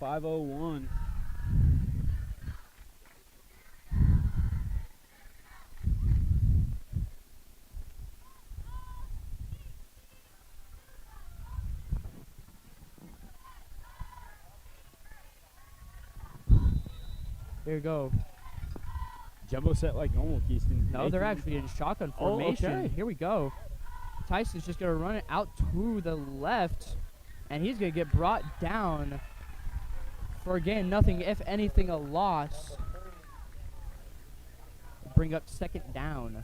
5:01. Here we go. Jumbo set like normal, Keyston. No, they're actually in shotgun formation. Okay. Here we go. Tyson's just going to run it out to the left, and he's going to get brought down for, again, nothing, if anything, a loss. Bring up second down.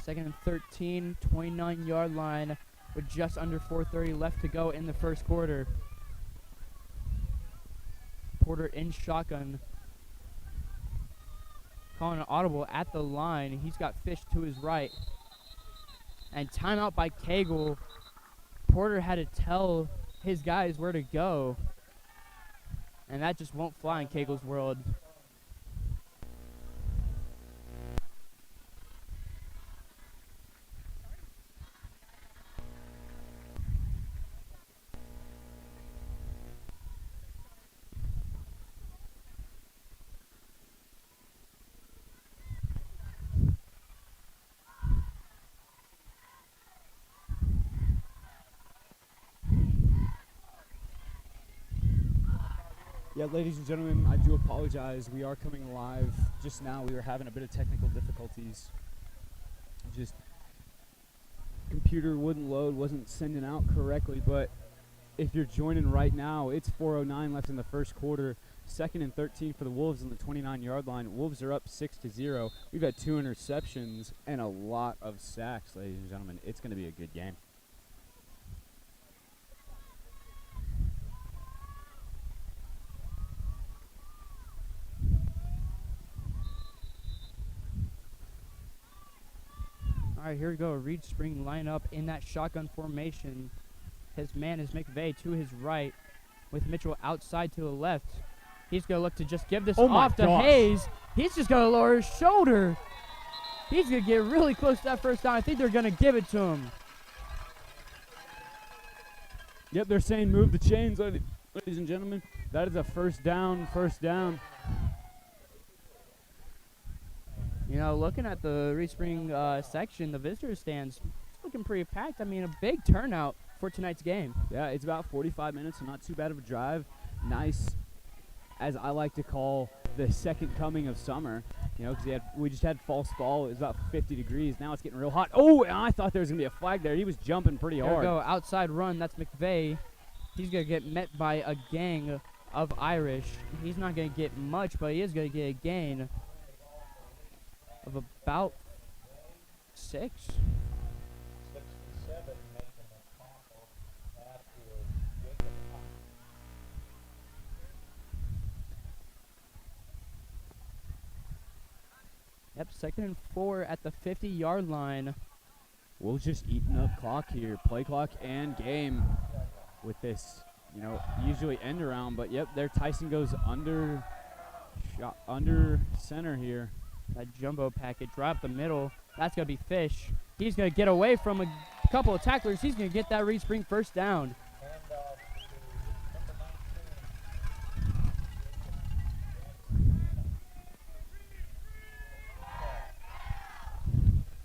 Second and 13, 29-yard line with just under 4:30 left to go in the first quarter. Porter in shotgun. Calling an audible at the line. He's got Fish to his right. And timeout by Cagle. Porter had to tell his guys where to go. And that just won't fly in Cagle's world. Yeah, ladies and gentlemen, I do apologize. We are coming live. Just now we were having a bit of technical difficulties. Just computer wouldn't load, wasn't sending out correctly, but if you're joining right now, it's 4:09 left in the first quarter. Second and 13 for the Wolves on the 29-yard line. Wolves are up 6-0. We've had 2 interceptions and a lot of sacks, ladies and gentlemen. It's going to be a good game. All right, here we go. Reed Spring line up in that shotgun formation. His man is McVeigh to his right with Mitchell outside to the left. He's going to look to just give this off to Hayes. He's just going to lower his shoulder. He's going to get really close to that first down. I think they're going to give it to him. Yep, they're saying move the chains, ladies and gentlemen. That is a first down. You know, looking at the Reed Spring section, the visitor stands, it's looking pretty packed. I mean, a big turnout for tonight's game. Yeah, it's about 45 minutes, so not too bad of a drive. Nice, as I like to call, the second coming of summer. You know, because we just had false ball. It was about 50 degrees. Now it's getting real hot. Oh, and I thought there was going to be a flag there. He was jumping pretty hard. There we go, outside run. That's McVeigh. He's going to get met by a gang of Irish. He's not going to get much, but he is going to get a gain of about 6. Yep, second and 4 at the 50-yard line. Wolves just eating up clock here. Play clock and game with this, you know, usually end around. But, yep, there Tyson goes under center here. That jumbo package right up the middle. That's going to be Fish. He's going to get away from a couple of tacklers. He's going to get that Reed Spring first down.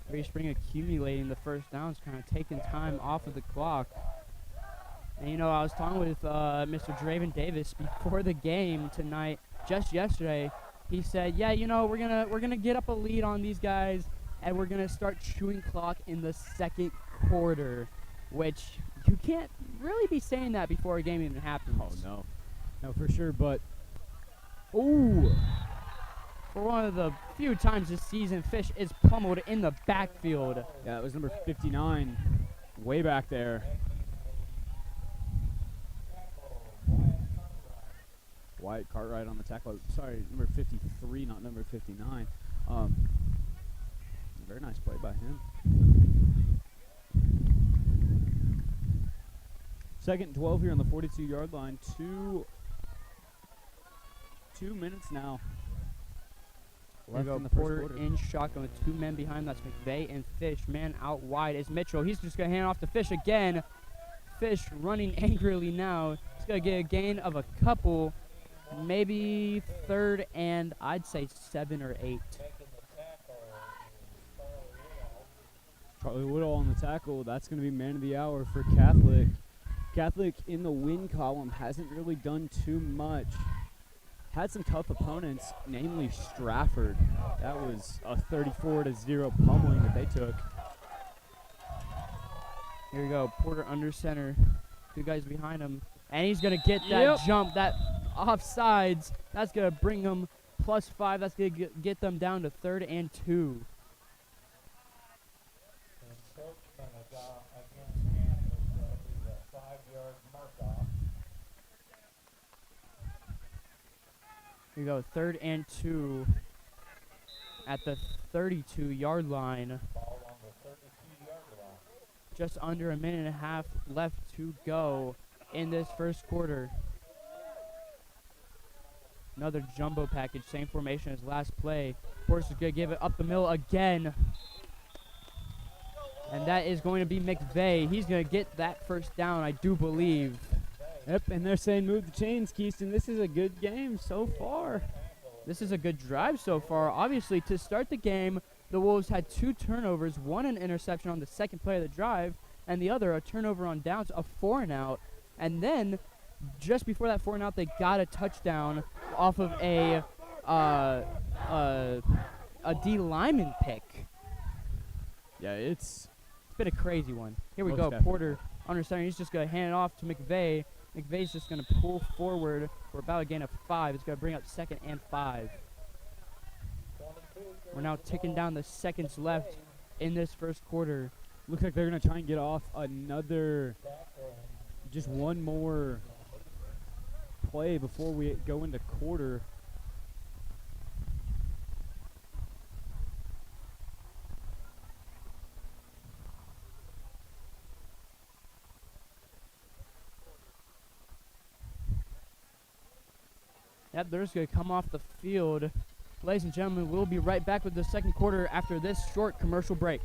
Reed Spring accumulating the first downs, kind of taking time off of the clock. And, you know, I was talking with Mr. Draven Davis before the game tonight, just yesterday. He said, yeah, you know, we're gonna get up a lead on these guys, and we're gonna start chewing clock in the second quarter, which you can't really be saying that before a game even happens. Oh no, for sure. But for one of the few times this season, Fish is pummeled in the backfield. Yeah, it was number 59, way back there. Wyatt Cartwright on the tackle. Sorry, number 53, not number 59. Very nice play by him. Second and 12 here on the 42-yard line. 2 minutes now left in the first Porter quarter. in shotgun with 2 men behind him. That's McVeigh and Fish. Man out wide is Mitchell. He's just going to hand off to Fish again. Fish running angrily now. He's going to get a gain of a couple, maybe third and I'd say 7 or 8. Charlie Woodall on the tackle. That's going to be man of the hour for Catholic. Catholic in the win column hasn't really done too much. Had some tough opponents, namely Stratford. That was a 34-0 pummeling that they took. Here we go. Porter under center. 2 guys behind him. And he's going to get that jump, that offsides. That's going to bring him +5. That's going to get them down to 3rd and 2. Here we go, 3rd and 2 at the 32-yard line. Just under a minute and a half left to go in this first quarter. Another jumbo package, same formation as last play. Porter's is going to give it up the middle again. And that is going to be McVeigh. He's going to get that first down, I do believe. Yep, and they're saying move the chains, Keyston. This is a good game so far. This is a good drive so far. Obviously, to start the game, the Wolves had 2 turnovers, one an interception on the second play of the drive, and the other a turnover on downs, a 4-and-out. And then, just before that 4-and-out, they got a touchdown off of a D lineman pick. Yeah, it's been a crazy one. Here we most go. definitely. Porter under center. He's just going to hand it off to McVeigh. McVeigh's just going to pull forward for about a gain of 5. It's going to bring up 2nd and 5. We're now ticking down the seconds left in this first quarter. looks like they're going to try and get off another, just one more play before we go into quarter. Yep, they're just going to come off the field. Ladies and gentlemen, we'll be right back with the second quarter after this short commercial break.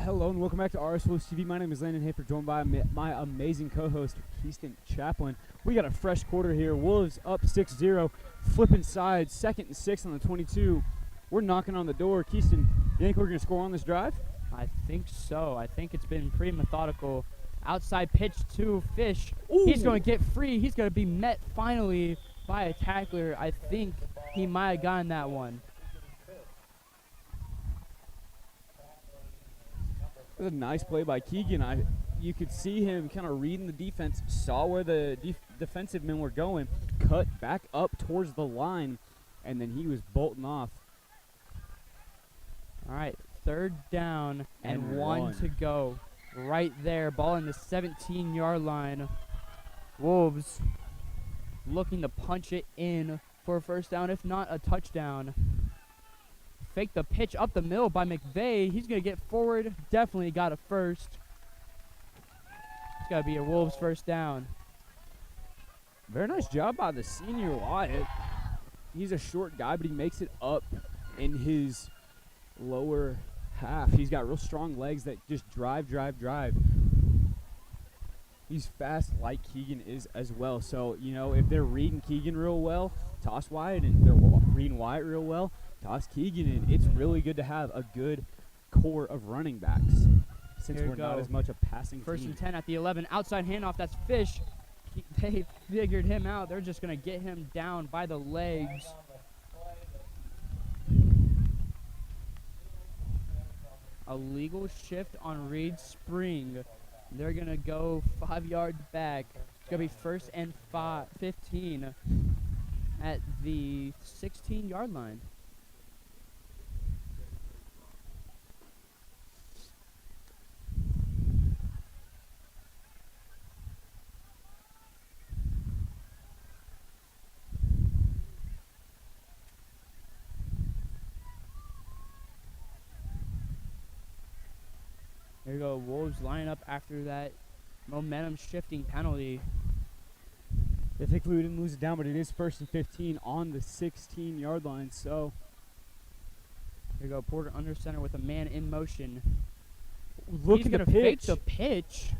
Hello and welcome back to RS Wolves TV. My name is Landon Hafer, joined by my amazing co-host, Keyston Chaplin. We got a fresh quarter here. Wolves up 6-0, flipping sides, 2nd and 6 on the 22. We're knocking on the door. Keyston, you think we're going to score on this drive? I think so. I think it's been pretty methodical. Outside pitch to Fish. Ooh. He's going to get free. He's going to be met finally by a tackler. I think he might have gotten that one. It was a nice play by Keegan. You could see him kind of reading the defense, saw where the defensive men were going, cut back up towards the line, and then he was bolting off. All right, 3rd down and one to go. Right there, ball in the 17-yard line. Wolves looking to punch it in for a first down, if not a touchdown. Fake the pitch up the middle by McVeigh. He's going to get forward. Definitely got a first. It's got to be a Wolves first down. Very nice job by the senior Wyatt. He's a short guy, but he makes it up in his lower half. He's got real strong legs that just drive. He's fast like Keegan is as well. So, you know, if they're reading Keegan real well, toss Wyatt. And if they're reading Wyatt real well, toss Keegan. And it's really good to have a good core of running backs since we're not as much a passing First team. and 10 at the 11. Outside handoff. That's Fish. They figured him out. They're just going to get him down by the legs. A legal shift on Reed Spring. They're going to go 5 yards back. It's going to be first and 15 at the 16-yard line. There you go, Wolves lining up after that momentum shifting penalty. They think we didn't lose it down, but it is first and 15 on the 16-yard line. So there you go, Porter under center with a man in motion. Look He's at the gonna fake pitch. the pitch.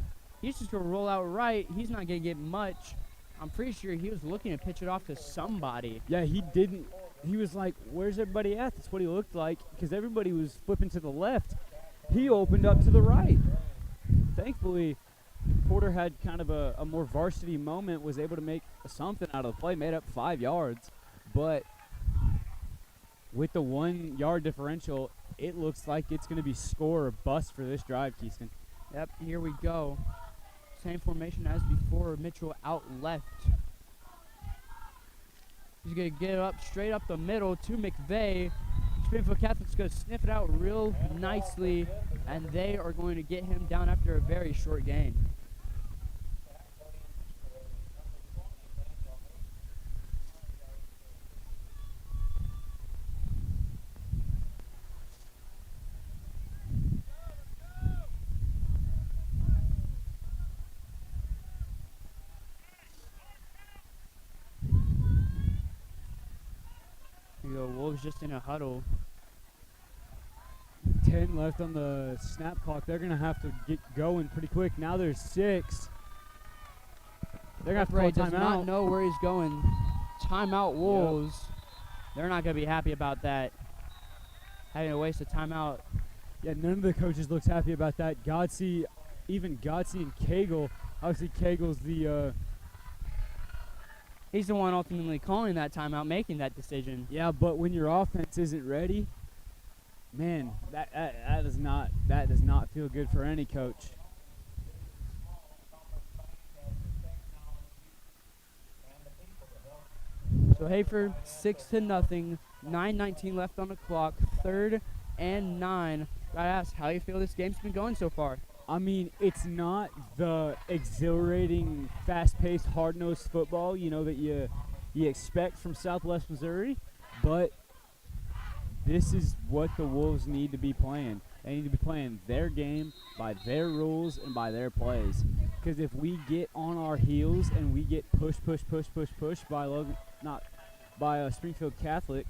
He's just gonna roll out right. He's not gonna get much. I'm pretty sure he was looking to pitch it off to somebody. Yeah, he didn't. He was like, where's everybody at? That's what he looked like, because everybody was flipping to the left. He opened up to the right. Thankfully, Porter had kind of a more varsity moment, was able to make something out of the play, made up 5 yards. But with the 1 yard differential, it looks like it's going to be score or bust for this drive, Keyston. Yep, here we go. Same formation as before. Mitchell out left. He's going to get it up straight up the middle to McVeigh. Springfield Catholic's going to sniff it out real nicely, and they are going to get him down after a very short gain. Here you go, Wolves just in a huddle. 10 left on the snap clock. They're going to have to get going pretty quick. Now there's 6. They're going to have to call does timeout. not know where he's going. Timeout Wolves. Yep. They're not going to be happy about that. Having to waste a timeout. Yeah, none of the coaches looks happy about that. Even Godsey and Cagle. Obviously, Cagle's the he's the one ultimately calling that timeout, making that decision. yeah, but when your offense isn't ready, man, that does not feel good for any coach. So Hafer 6-0, 9:19 left on the clock, 3rd and 9. Gotta ask, how you feel this game's been going so far? I mean, it's not the exhilarating, fast-paced, hard-nosed football, you know, that you expect from Southwest Missouri, but this is what the Wolves need to be playing. They need to be playing their game by their rules and by their plays. Because if we get on our heels and we get pushed by Springfield Catholic,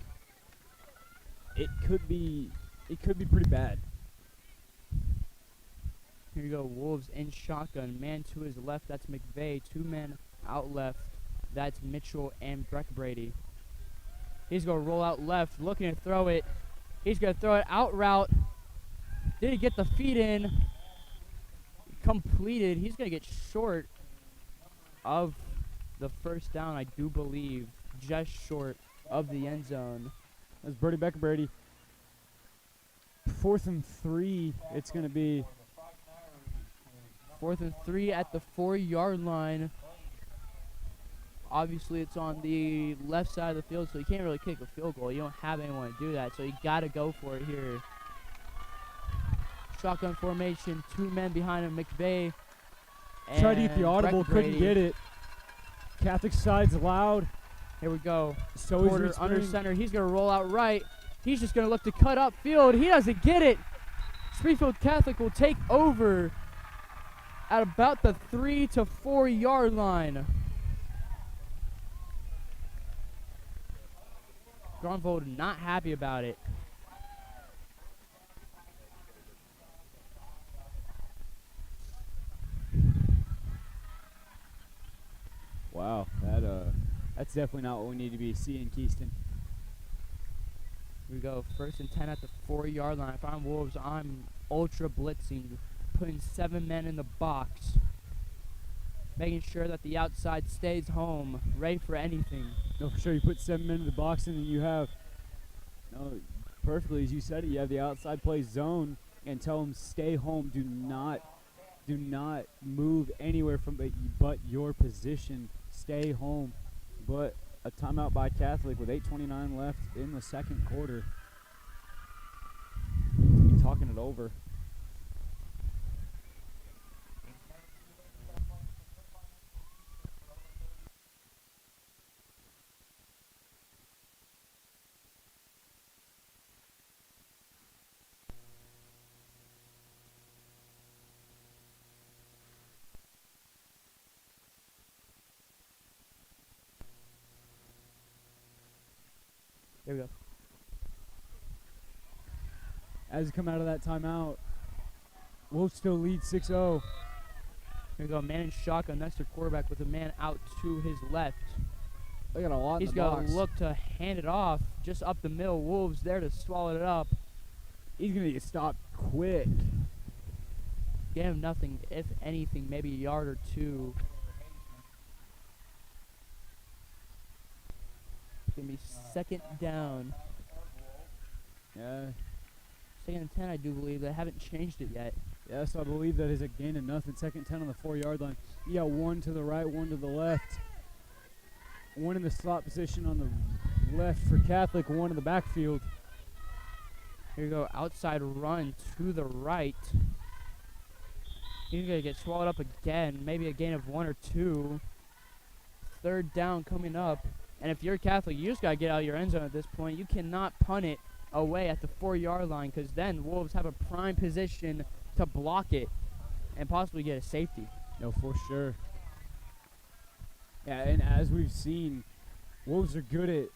it could be pretty bad. Here you go, Wolves in shotgun. Man to his left, that's McVeigh. 2 men out left, that's Mitchell and Breck Brady. He's going to roll out left, looking to throw it. He's going to throw it out route. Did he get the feet in? Completed. He's going to get short of the first down, I do believe. Just short of the end zone. That's Becker Brady. 4th and 3, it's going to be. 4th and 3 at the 4-yard line. Obviously, it's on the left side of the field, so you can't really kick a field goal. You don't have anyone to do that, so you got to go for it here. Shotgun formation, 2 men behind him, McVeigh. Tried to get the audible, couldn't get it. Catholic side's loud. Here we go. So Porter under center. He's going to roll out right. He's just going to look to cut up field. He doesn't get it. Springfield Catholic will take over at about the 3 to 4 yard line. Grunvold not happy about it. Wow, that's definitely not what we need to be seeing, Keyston. Here we go, 1st and 10 at the 4-yard line. If I'm Wolves, I'm ultra blitzing, putting 7 men in the box, making sure that the outside stays home, ready for anything. No, for sure, you put 7 men in the box, and then you have, perfectly, as you said it, you have the outside play zone, and tell them stay home. Do not move anywhere from but your position. Stay home. But a timeout by Catholic with 8:29 left in the second quarter. Be talking it over. There we go. As we come out of that timeout, Wolves still lead 6-0. Here we go, man in shotgun. That's the quarterback with a man out to his left. They got a lot He's in the going box. to look to hand it off just up the middle. Wolves there to swallow it up. He's going to get stopped quick. Get him nothing, if anything, maybe a yard or two. It's going to be 2nd down. Yeah. 2nd and 10, I do believe. They haven't changed it yet. Yes, I believe that is a gain of nothing. 2nd 10 on the 4-yard line. You got one to the right, one to the left. One in the slot position on the left for Catholic, one in the backfield. Here we go, outside run to the right. He's going to get swallowed up again. Maybe a gain of 1 or 2. 3rd down coming up. And if you're Catholic, you just got to get out of your end zone at this point. You cannot punt it away at the 4-yard line, because then Wolves have a prime position to block it and possibly get a safety. No, for sure. Yeah, and as we've seen, Wolves are good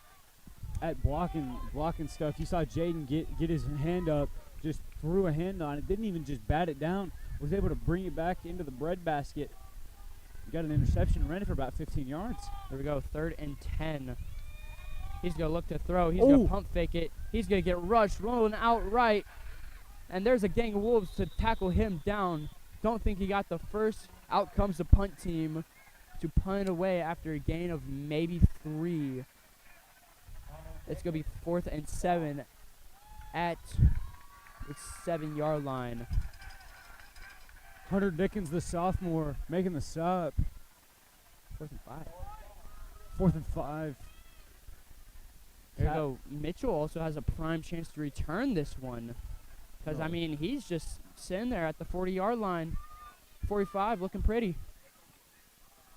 at blocking stuff. You saw Jaden get his hand up, just threw a hand on it, didn't even just bat it down, was able to bring it back into the breadbasket. Got an interception, ran it for about 15 yards. There we go, 3rd and 10. He's going to look to throw. He's going to pump fake it. He's going to get rushed, rolling out right. And there's a gang of Wolves to tackle him down. Don't think he got the first. Out comes the punt team to punt it away after a gain of maybe 3. It's going to be 4th and 7 at the 7-yard line. Hunter Dickens, the sophomore, making the stop. 4th and 5. 4th and 5. There you go. Mitchell also has a prime chance to return this one. Because, I mean, he's just sitting there at the 40-yard line. 45, looking pretty.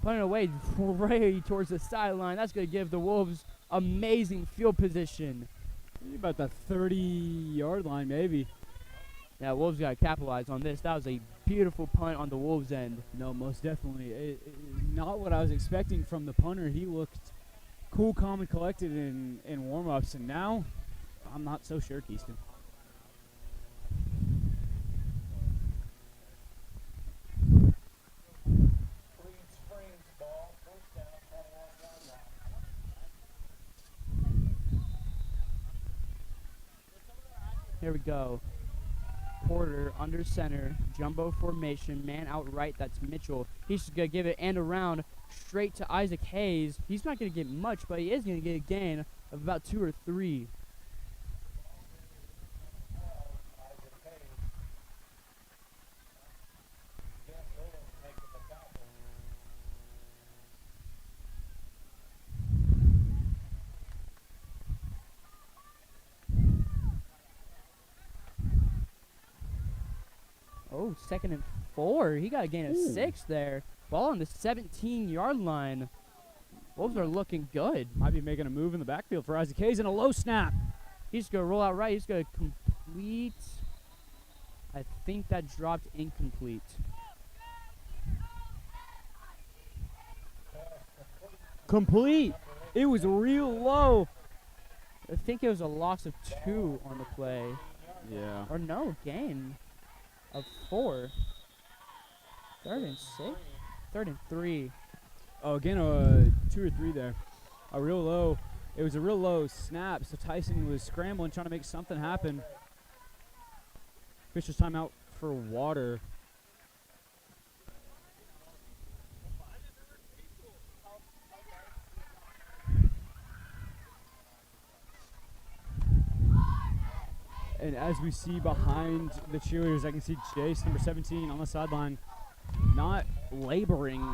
Punting away right towards the sideline. That's going to give the Wolves amazing field position. About the 30-yard line, maybe. Yeah, Wolves got to capitalize on this. That was a beautiful punt on the Wolves' end. No, most definitely. Not what I was expecting from the punter. He looked cool, calm, and collected in warm-ups, and now I'm not so sure, Keyston. Here we go. Porter under center, jumbo formation, man out right, that's Mitchell. He's just going to give it and around straight to Isaac Hayes. He's not going to get much, but he is going to get a gain of about 2 or 3. Oh, 2nd and 4. He got a gain of 6 there. Ball on the 17-yard line. Wolves are looking good. Might be making a move in the backfield for Isaac Hayes and a low snap. He's going to roll out right. He's going to complete. I think that dropped incomplete. Complete. It was real low. I think it was a loss of 2 on the play. Yeah. Or no, gain of 4. 3rd and 6? 3rd and 3. Oh, again, 2 or 3 there. A real low. It was a real low snap, so Tyson was scrambling, trying to make something happen. Fisher's timeout for water. And as we see behind the cheerleaders, I can see Jace, number 17, on the sideline, not laboring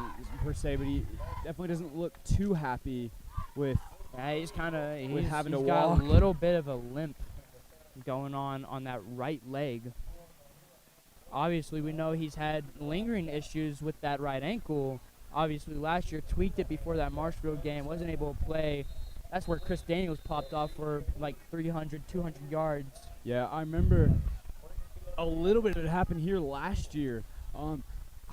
per se, but he definitely doesn't look too happy with Yeah, he's kind of having to got walk. a little bit of a limp going on that right leg. Obviously, we know he's had lingering issues with that right ankle. Obviously, last year tweaked it before that Marshall game, wasn't able to play. That's where Chris Daniels popped off for like 300, 200 yards. Yeah, I remember a little bit of it happened here last year. I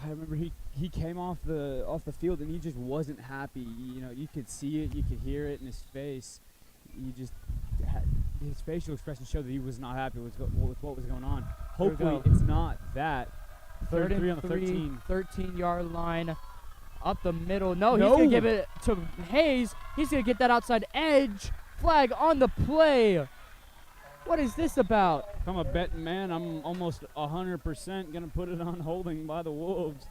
remember he came off the field and he just wasn't happy. You know, you could see it, you could hear it in his face. His facial expression showed that he was not happy with what was going on. Hopefully, it's not that. 3rd and 3 on the 13. 13-yard line. Up the middle. No, he's going to give it to Hayes. He's going to get that outside edge. Flag on the play. What is this about? If I'm a betting man, I'm almost 100% going to put it on holding by the Wolves.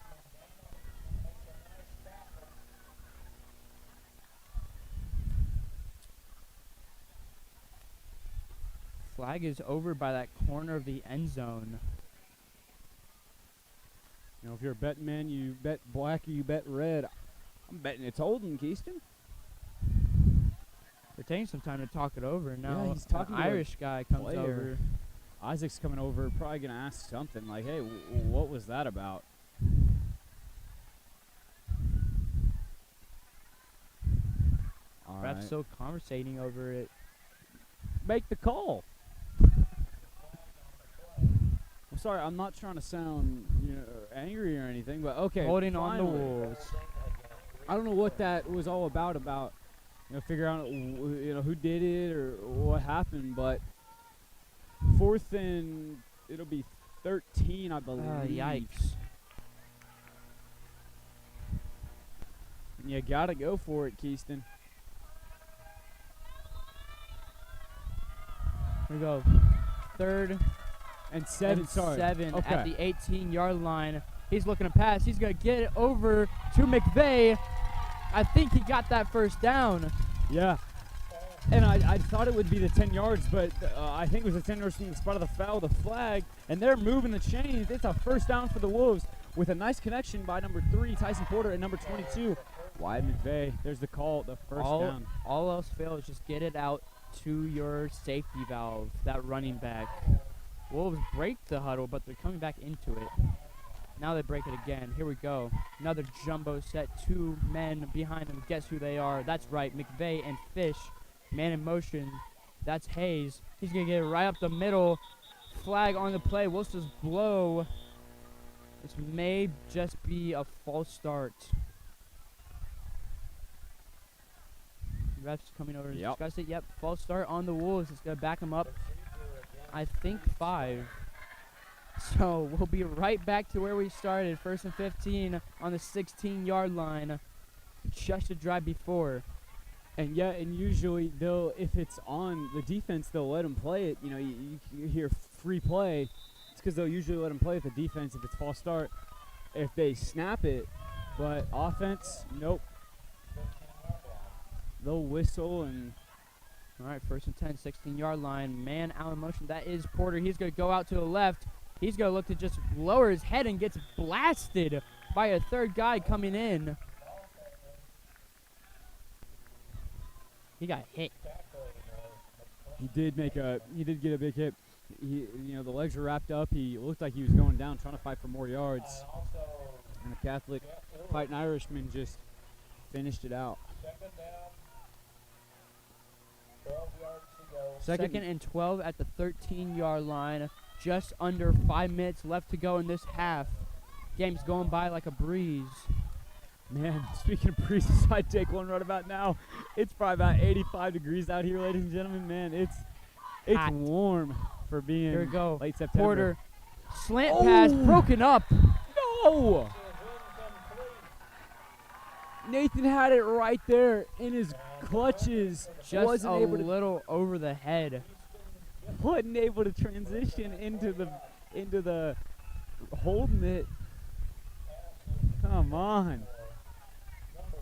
Flag is over by that corner of the end zone. You know, if you're a betting man, you bet black or you bet red. I'm betting it's holding, Keyston. They're taking some time to talk it over. Now, Yeah, he's talking an to a Irish guy comes player. over. Isaac's coming over, probably going to ask something like, hey, what was that about? All right. Ref's still conversating over it. Make the call. I'm sorry, I'm not trying to sound angry or anything, but okay. Holding on the finally. Wolves. I don't know what that was all about figure out who did it or what happened, but 4th and it'll be 13, I believe. Yikes. You gotta go for it, Keyston. Here we go. 3rd And 7, and sorry. 7 Okay. at the 18-yard line. He's looking to pass. He's going to get it over to McVeigh. I think he got that first down. Yeah. And I thought it would be the 10 yards, but I think it was the 10 yards from the spot of the foul, the flag, and they're moving the chains. It's a first down for the Wolves with a nice connection by number 3, Tyson Porter, and number 22, Wyatt McVeigh. There's the call, the first down. All else fails, just get it out to your safety valve, that running back. Wolves break the huddle, but they're coming back into it. Now they break it again. Here we go. Another jumbo set. 2 men behind them. Guess who they are? That's right, McVeigh and Fish. Man in motion. That's Hayes. He's going to get it right up the middle. Flag on the play. Wolves just blow. This may just be a false start. Ref's coming over to discuss it. Yep, false start on the Wolves. It's going to back them up, I think, 5. So we'll be right back to where we started. 1st and 15 on the 16-yard line. Just a drive before. And usually if it's on the defense, they'll let them play it. You know, you hear free play. It's because they'll usually let them play it, the defense, if it's false start. If they snap it, but offense, nope. They'll whistle and... All right, 1st and 10, 16-yard line. Man out in motion. That is Porter. He's going to go out to the left. He's going to look to just lower his head and gets blasted by a 3rd guy coming in. He got hit. He did get a big hit. The legs were wrapped up. He looked like he was going down, trying to fight for more yards. And the Catholic fighting Irishman just finished it out. Second and 12 at the 13-yard line. Just under 5 minutes left to go in this half. Game's going by like a breeze. Man, speaking of breezes, I take one right about now. It's probably about 85 degrees out here, ladies and gentlemen. Man, it's Hot. warm for being Here we go. late September. Porter, slant pass, broken up. No! Nathan had it right there in his clutches. Just wasn't a able to little over the head. wasn't able to transition into the holding it. Come on.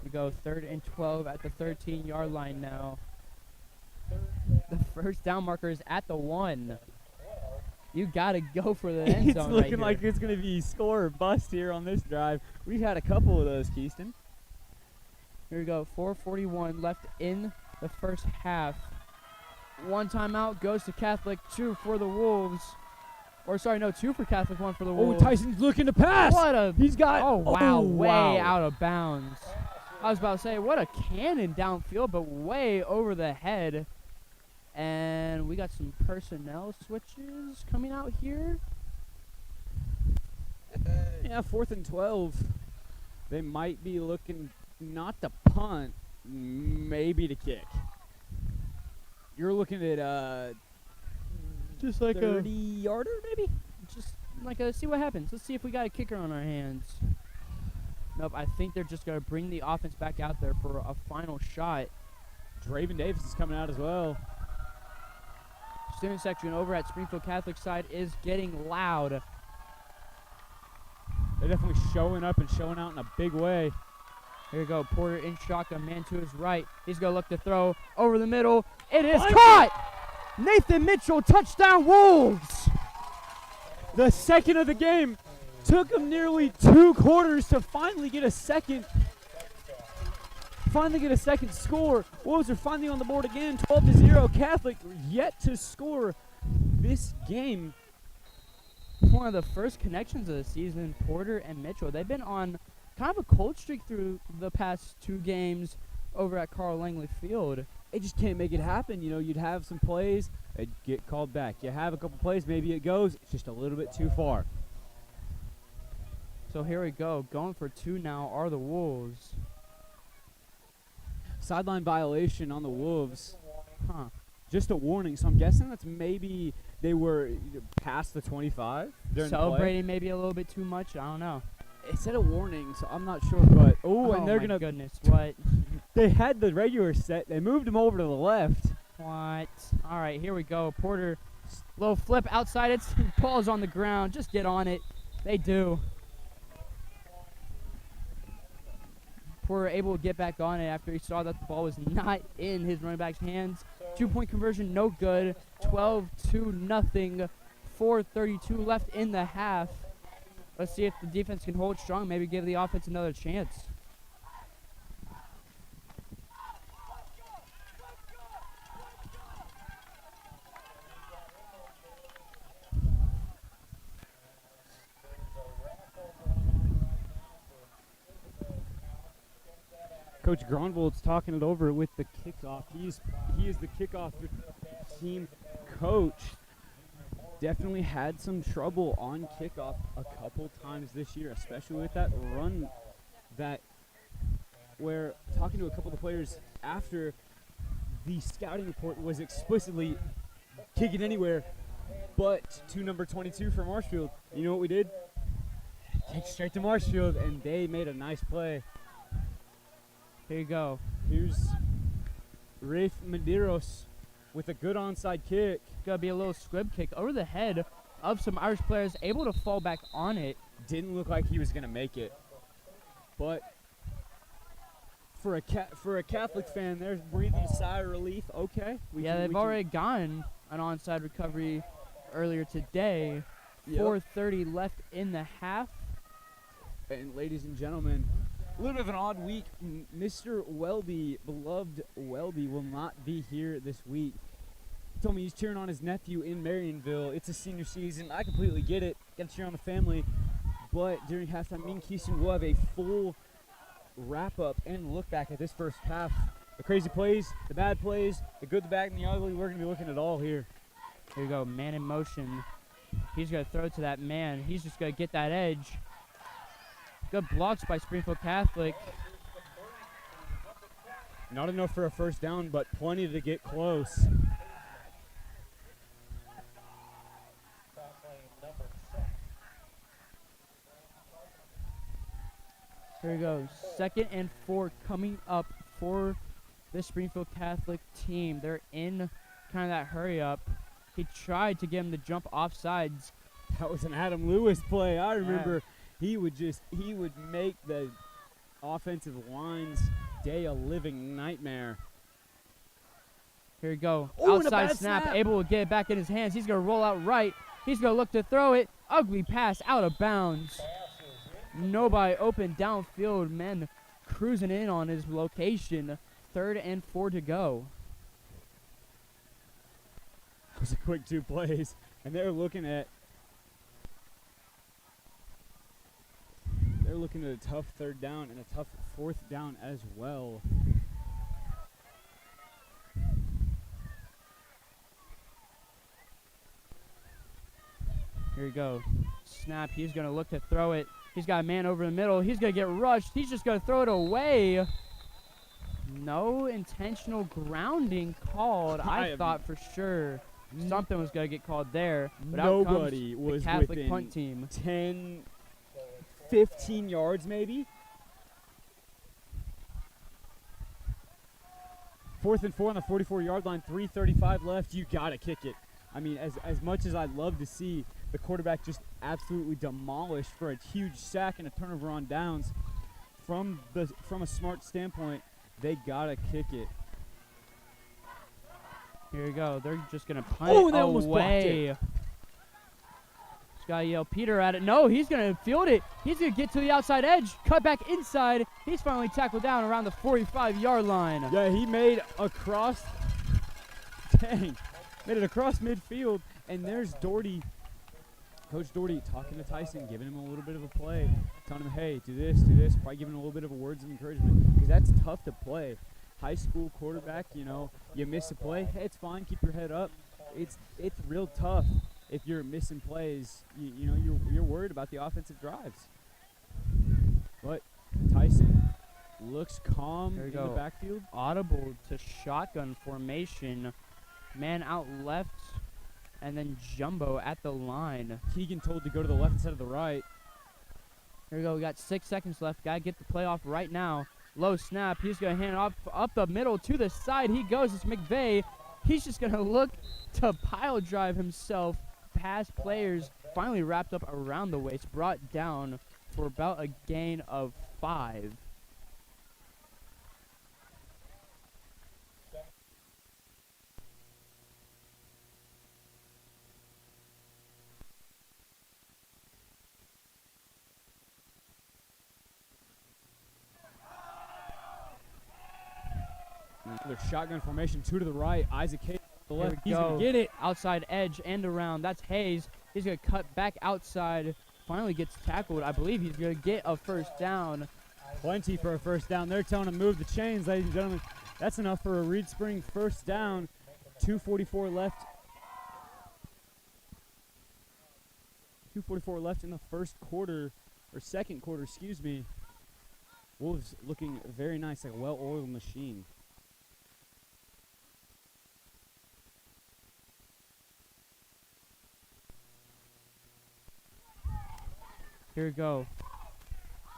We go 3rd and 12 at the 13-yard line now. The first down marker is at the 1. You gotta go for the end It's zone looking right like here. it's gonna be score or bust here on this drive. We've had a couple of those, Keyston. Here we go. 4:41 left in the first half. One timeout goes to Catholic, 2 for the Wolves. Or sorry, no, 2 for Catholic, 1 for the Oh, Wolves. Tyson's looking to pass. What a He's got. Oh wow, way wow. out of bounds. I was about to say, what a cannon downfield, but way over the head. And we got some personnel switches coming out here. Yeah, 4th and 12. They might be looking not to punt, maybe to kick. You're looking at Just like 30-yarder, maybe? just like see what happens. Let's see if we got a kicker on our hands. Nope, I think they're just going to bring the offense back out there for a final shot. Draven Davis is coming out as well. Student section over at Springfield Catholic side is getting loud. They're definitely showing up and showing out in a big way. Here we go, Porter in shotgun, man to his right. He's going to look to throw over the middle. It is What? caught! Nathan Mitchell, touchdown Wolves! The second of the game. Took him nearly 2 quarters to finally get a second. Score. Wolves are finally on the board again. 12-0. Catholic yet to score this game. One of the first connections of the season, Porter and Mitchell. They've been on kind of a cold streak through the past 2 games over at Carl Langley Field. They just can't make it happen. You know, you'd have some plays, it'd get called back. You have a couple plays, maybe it goes. It's just a little bit too far. So here we go. Going for 2 now are the Wolves. Sideline violation on the Wolves. Huh. Just a warning. So I'm guessing that's maybe they were past the 25 during the play. Celebrating maybe a little bit too much. I don't know. It said a warning, so I'm not sure. But and they're my gonna. goodness. What? They had the regular set. They moved him over to the left. What? All right, here we go. Porter, little flip outside. It's ball's on the ground. Just get on it. They do. Porter able to get back on it after he saw that the ball was not in his running back's hands. 2-point conversion, no good. 12-0. 4:32 left in the half. Let's see if the defense can hold strong. Maybe give the offense another chance. Coach Gronvold's talking it over with the kickoff. He is the kickoff team coach. Definitely had some trouble on kickoff a couple times this year, especially with that run that where talking to a couple of the players after the scouting report was explicitly kick it anywhere but to number 22 for Marshfield. You know what we did? Kick straight to Marshfield, and they made a nice play. Here you go. Here's Rafe Medeiros with a good onside kick. Gonna be a little squib kick over the head of some Irish players, able to fall back on it. Didn't look like he was gonna make it, but for a Catholic fan, they're breathing a sigh of relief. Okay, They've already gotten an onside recovery earlier today. Yep. 4:30 left in the half. And ladies and gentlemen, a little bit of an odd week. Mr. Welby, beloved Welby, will not be here this week. He told me he's cheering on his nephew in Marionville. It's a senior season. I completely get it. Got to cheer on the family. But during halftime, me and Keyston will have a full wrap-up and look back at this first half. The crazy plays, the bad plays, the good, the bad, and the ugly. We're going to be looking at all here. Here you go, man in motion. He's going to throw to that man. He's just going to get that edge. Good blocks by Springfield Catholic. Not enough for a first down, but plenty to get close. Here we go. 2nd and 4 coming up for the Springfield Catholic team. They're in kind of that hurry up. He tried to get him to jump off sides. That was an Adam Lewis play. I remember he would make the offensive line's day a living nightmare. Here we go. Ooh, and a Outside bad snap, able to get it back in his hands. He's going to roll out right. He's going to look to throw it. Ugly pass out of bounds. Nobody open downfield. Men cruising in on his location. 3rd and 4 to go. It was a quick 2 plays, and they're looking at a tough 3rd down and a tough 4th down as well. Here we go. Snap. He's going to look to throw it. He's got a man over the middle. He's going to get rushed. He's just going to throw it away. No intentional grounding called. I thought for sure something was going to get called there. But nobody was the Catholic within punt team. 10, 15 yards maybe. 4th and 4 on the 44-yard line. 3:35 left. You got to kick it. I mean, as much as I'd love to see the quarterback just absolutely demolished for a huge sack and a turnover on downs, from a smart standpoint, they gotta kick it. Here we go. They're just gonna punt it they almost blocked away. it. Just gotta yell Peter at it. No, he's gonna field it. He's gonna get to the outside edge, cut back inside. He's finally tackled down around the 45-yard line. Yeah, he made across. Dang. Made it across midfield, and there's Doherty, Coach Doherty talking to Tyson, giving him a little bit of a play, telling him, hey, do this, probably giving him a little bit of a words of encouragement, because that's tough to play. High school quarterback, you miss a play, hey, it's fine, keep your head up. It's real tough if you're missing plays. You're worried about the offensive drives. But Tyson looks calm in the backfield. Audible to shotgun formation. Man out left, and then Jumbo at the line. Keegan told to go to the left instead of the right. Here we go. We got 6 seconds left. Got to get the play off right now. Low snap. He's going to hand it off up the middle to the side. He goes. It's McVeigh. He's just going to look to pile drive himself past players. Finally wrapped up around the waist. Brought down for about a gain of 5. Another shotgun formation, 2 to the right. Isaac Hayes to the left. He's going to get it. Outside edge and around. That's Hayes. He's going to cut back outside. Finally gets tackled. I believe he's going to get a first down. Plenty for a first down. They're telling him move the chains, ladies and gentlemen. That's enough for a Reed Spring first down. 2:44 left. 2:44 left in the second quarter, excuse me. Wolves looking very nice, like a well-oiled machine. Here we go.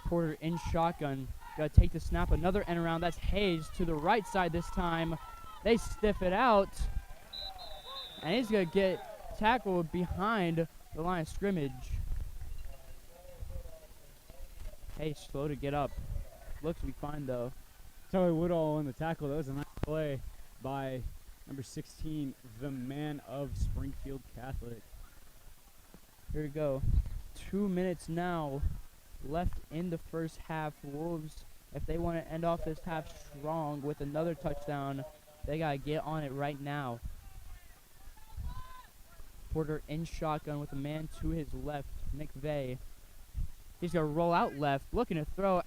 Porter in shotgun. Got to take the snap. Another end around. That's Hayes to the right side this time. They stiff it out. And he's going to get tackled behind the line of scrimmage. Hayes slow to get up. Looks to be fine, though. Charlie Woodall on the tackle. That was a nice play by number 16, the man of Springfield Catholic. Here we go. 2 minutes now left in the first half. Wolves, if they want to end off this half strong with another touchdown, they got to get on it right now. Porter in shotgun with a man to his left, McVeigh. He's going to roll out left, looking to throw a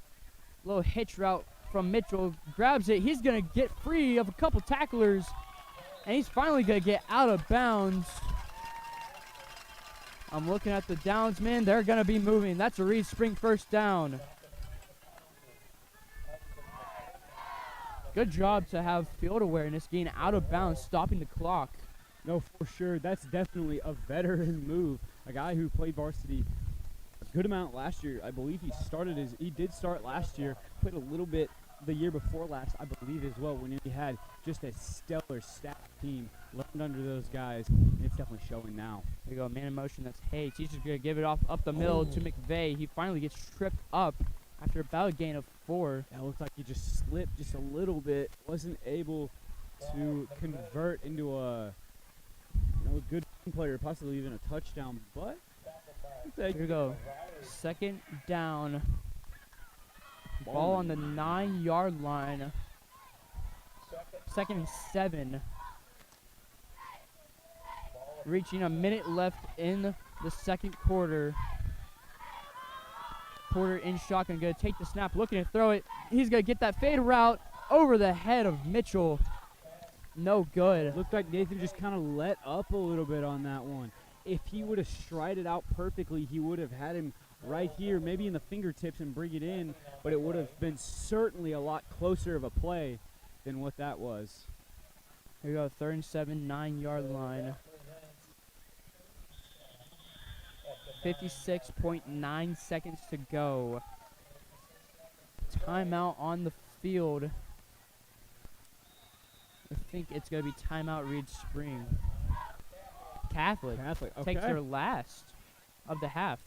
little hitch route from Mitchell. Grabs it. He's going to get free of a couple tacklers, and he's finally going to get out of bounds. I'm looking at the downs, man. They're going to be moving. That's a Reed Spring first down. Good job to have field awareness, getting out of bounds, stopping the clock. No, for sure. That's definitely a veteran move. A guy who played varsity a good amount last year. I believe he did start last year, played a little bit the year before last, I believe, as well, when he had just a stellar staff team. Learned under those guys, and it's definitely showing now. There you go, man in motion, that's Hayes. He's just going to give it off up the middle to McVeigh. He finally gets tripped up after about a gain of 4. That looked like he just slipped just a little bit. Wasn't able to convert into a good player, possibly even a touchdown. But here we go. Second down. Ball on the 9-yard line. 2nd and 7. Reaching a minute left in the second quarter. Porter in shotgun, going to take the snap, looking to throw it. He's going to get that fade route over the head of Mitchell. No good. Looked like Nathan just kind of let up a little bit on that one. If he would have strided out perfectly, he would have had him right here, maybe in the fingertips and bring it in, but it would have been certainly a lot closer of a play than what that was. Here we go, 3rd and 7, 9-yard line. 56.9 seconds to go. Timeout on the field. I think it's going to be timeout Reed Spring. Catholic okay. Takes their last of the half.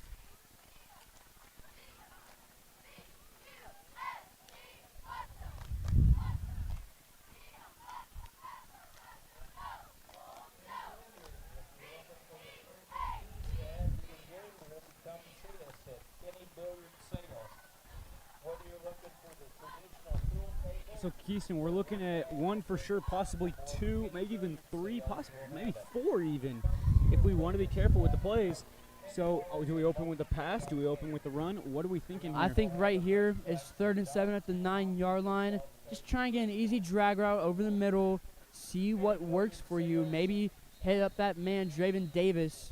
So, Keyston, we're looking at 1 for sure, possibly 2, maybe even 3, possibly maybe 4 even, if we want to be careful with the plays. So, do we open with the pass? Do we open with the run? What are we thinking here? I think right here is 3rd and 7 at the 9-yard line. Just try and get an easy drag route over the middle. See what works for you. Maybe hit up that man, Draven Davis.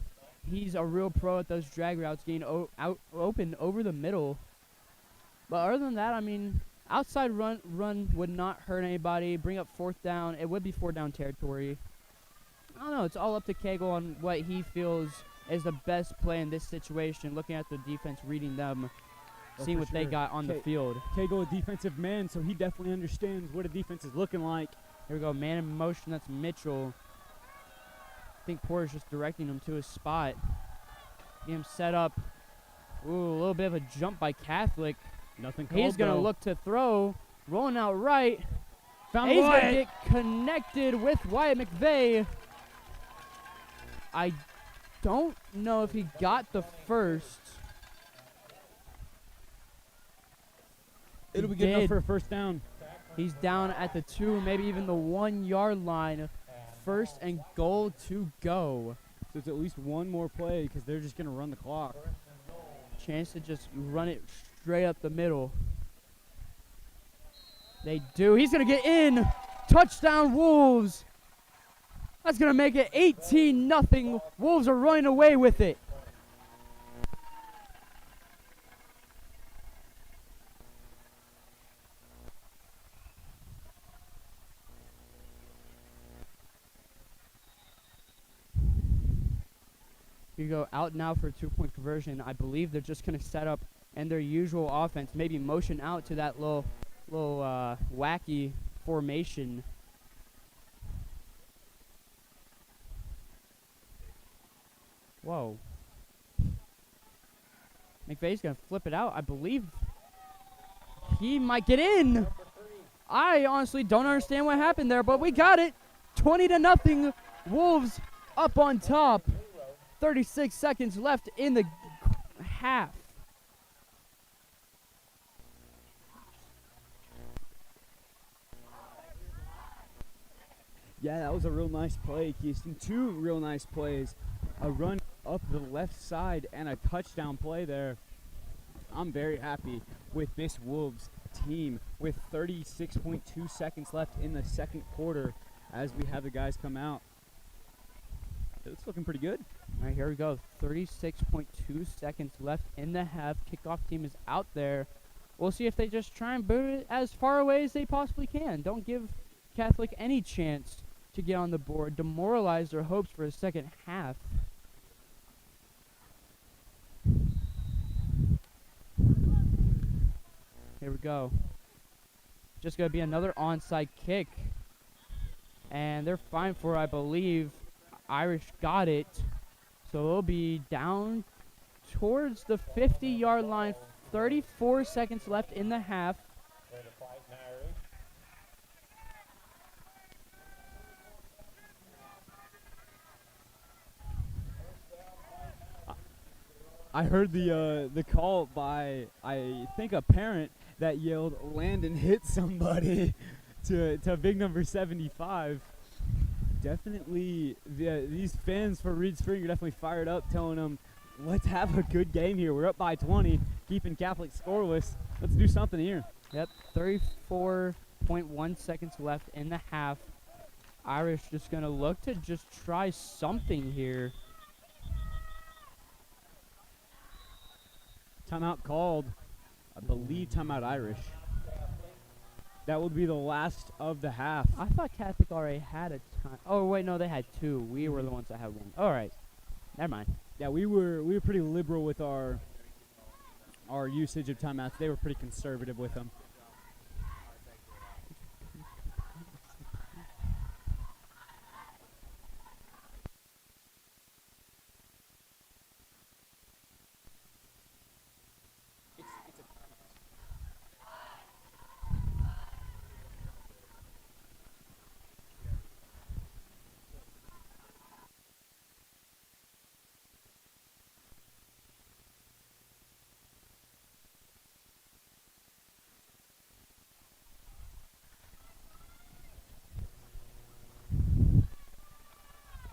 He's a real pro at those drag routes, getting open over the middle. But other than that, I mean, outside run would not hurt anybody. Bring up 4th down. It would be 4th down territory. I don't know. It's all up to Cagle on what he feels is the best play in this situation. Looking at the defense, reading them, seeing what they got on the field. Cagle, a defensive man, so he definitely understands what a defense is looking like. Here we go. Man in motion. That's Mitchell. I think Porter's just directing him to his spot. Get him set up. Ooh, a little bit of a jump by Catholic. Nothing called. He's going to look to throw. Rolling out right. Found He's going to Wyatt. get connected with Wyatt McVeigh. I don't know if he got the first. It'll be good enough for a first down. He's down at the 2, maybe even the 1-yard line. 1st and goal to go. So it's at least one more play because they're just going to run the clock. Chance to just run it straight up the middle. They do. He's going to get in. Touchdown, Wolves. That's going to make it 18-0. Wolves are running away with it. You go out now for a 2-point conversion. I believe they're just going to set up in their usual offense, maybe motion out to that little wacky formation. Whoa. McVeigh's going to flip it out. I believe he might get in. I honestly don't understand what happened there, but we got it. 20-0. Wolves up on top. 36 seconds left in the half. Yeah, that was a real nice play, Keyston. 2 real nice plays. A run up the left side and a touchdown play there. I'm very happy with this Wolves team with 36.2 seconds left in the second quarter as we have the guys come out. It's looking pretty good. All right, here we go. 36.2 seconds left in the half. Kickoff team is out there. we'll see if they just try and boot it as far away as they possibly can. Don't give Catholic any chance to get on the board, demoralize their hopes for a second half. Here we go. Just going to be another onside kick. And they're fine for, I believe, Irish got it. So it'll be down towards the 50-yard line. 34 seconds left in the half. I heard the call by, I think, a parent that yelled, "Landon hit somebody," to big number 75. Definitely, these fans for Reed Spring are definitely fired up, telling them, let's have a good game here. We're up by 20, keeping Catholic scoreless. Let's do something here. Yep, 34.1 seconds left in the half. Irish just going to look to just try something here. Timeout called. I believe timeout Irish. That would be the last of the half. I thought Catholic already had a time. Oh, wait, no, they had two. We were the ones that had one. All right. Never mind. Yeah, we were pretty liberal with our usage of timeouts. They were pretty conservative with them.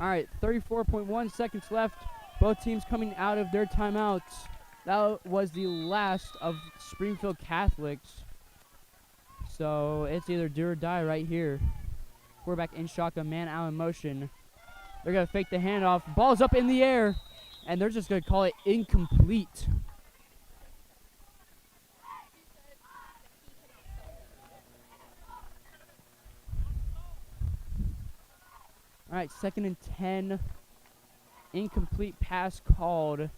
All right, 34.1 seconds left. Both teams coming out of their timeouts. That was the last of Springfield Catholics. So it's either do or die right here. Quarterback in shotgun, man out in motion. They're going to fake the handoff. Ball's up in the air, and they're just going to call it incomplete. All right, 2nd and 10. Incomplete pass called.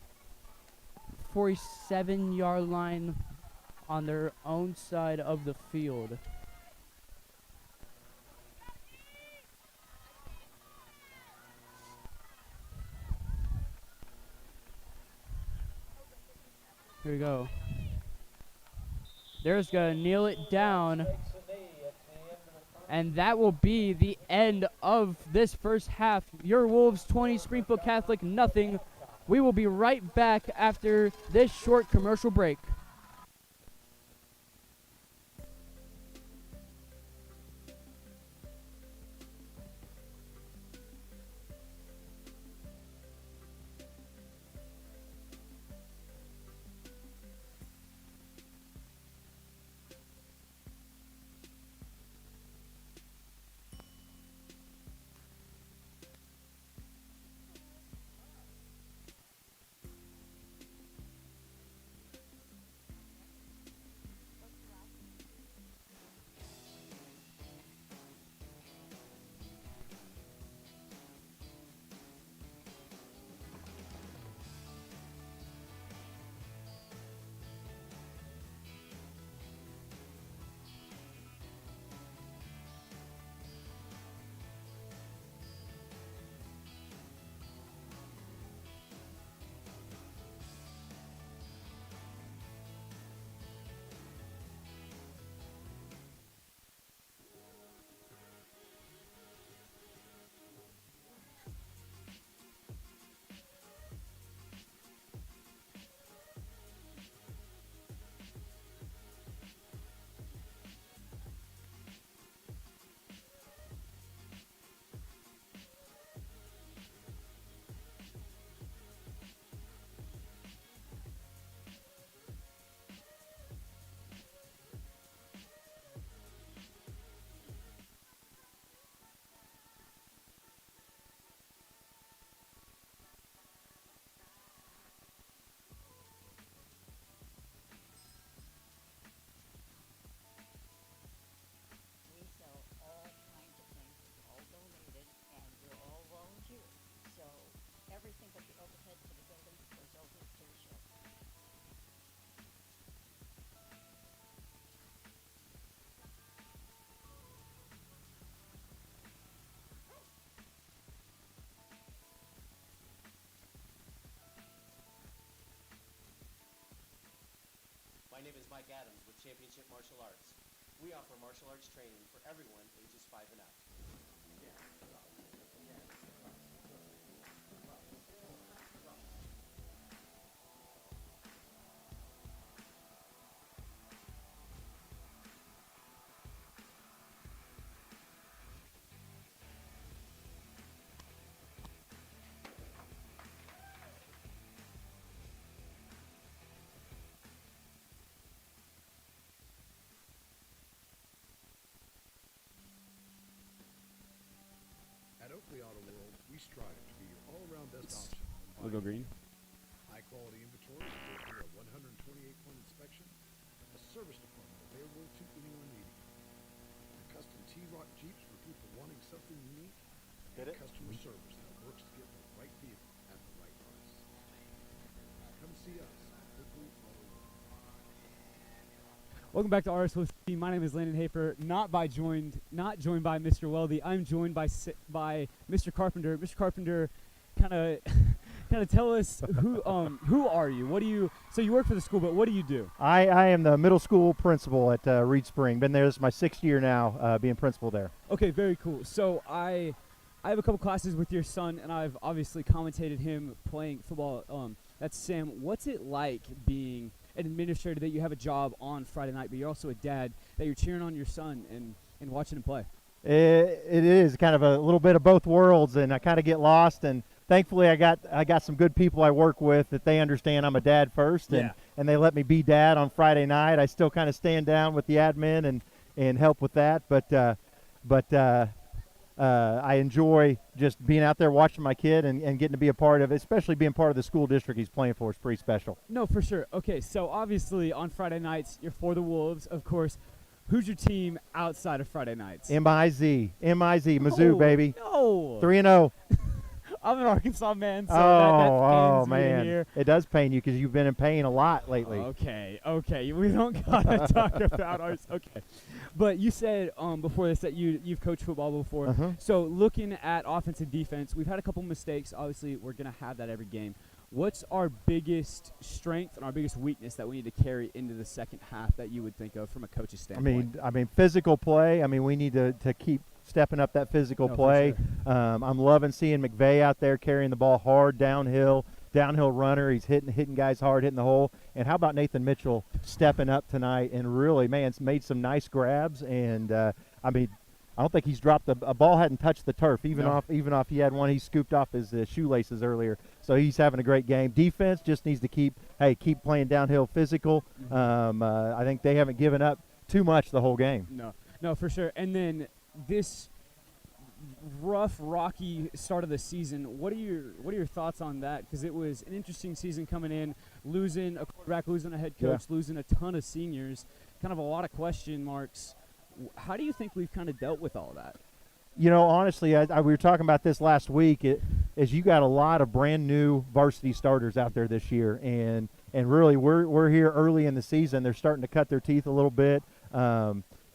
47-yard line on their own side of the field. Here we go. They're just going to kneel it down. And that will be the end of this first half. Your Wolves 20, Springfield Catholic nothing. We will be right back after this short commercial break. My name is Mike Adams with Championship Martial Arts. We offer martial arts training for everyone ages 5 and up. At Oakley Auto World, we strive to be your all-around best option. We'll go green. High-quality inventory through a 128-point inspection, a service department available to anyone needing. The custom T-Rock Jeeps for people wanting something unique, and customer service that works to get the right vehicle at the right price. Come see us at Oakley Auto World. Welcome back to RSO Team. My name is Landon Hafer. Not joined by Mr. Weldy. I'm joined by Mr. Carpenter. Mr. Carpenter, kind of tell us who are you? What do you? So you work for the school, but what do you do? I am the middle school principal at Reed Spring. Been there. This is my 6th year now, being principal there. Okay, very cool. So I have a couple classes with your son, and I've obviously commentated him playing football. That's Sam. What's it like being an administrator, that you have a job on Friday night, but you're also a dad, that you're cheering on your son and watching him play? It is kind of a little bit of both worlds, and I kind of get lost. And thankfully, I got some good people I work with that they understand I'm a dad first, and they let me be dad on Friday night. I still kind of stand down with the admin and help with that, but I enjoy just being out there watching my kid and getting to be a part of it, especially being part of the school district he's playing for is pretty special. No, for sure. Okay, so obviously on Friday nights, you're for the Wolves, of course. Who's your team outside of Friday nights? MIZ, Mizzou, baby. No. 3-0. I'm an Arkansas man, so that pains me to hear. It does pain you because you've been in pain a lot lately. Okay. We don't gotta talk about ours. Okay, but you said before this that you've coached football before. Uh-huh. So looking at offense and defense, we've had a couple mistakes. Obviously, we're gonna have that every game. What's our biggest strength and our biggest weakness that we need to carry into the second half that you would think of from a coach's standpoint? I mean, physical play. I mean, we need to keep stepping up that physical play. Sure. I'm loving seeing McVay out there carrying the ball hard downhill runner. He's hitting guys hard, hitting the hole. And how about Nathan Mitchell stepping up tonight and really, man, made some nice grabs. And I don't think he's dropped a ball hadn't touched the turf. Even off he had one, he scooped off his shoelaces earlier. So he's having a great game. Defense just needs to keep playing downhill physical. Mm-hmm. I think they haven't given up too much the whole game. No, for sure. And then this rough, rocky start of the season, what are your thoughts on that? Because it was an interesting season coming in, losing a quarterback, losing a head coach, losing a ton of seniors, kind of a lot of question marks. How do you think we've kind of dealt with all that? You know, honestly, we were talking about this last week. Is you got a lot of brand new varsity starters out there this year, and really we're here early in the season. They're starting to cut their teeth a little bit.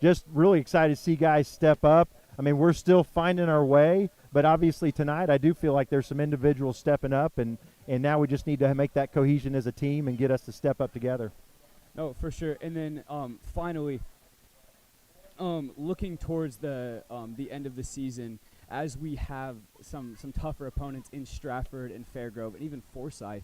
Just really excited to see guys step up. I mean, we're still finding our way, but obviously tonight I do feel like there's some individuals stepping up, and now we just need to make that cohesion as a team and get us to step up together. No, for sure. And then finally, looking towards the end of the season, as we have some tougher opponents in Stratford and Fairgrove and even Forsyth,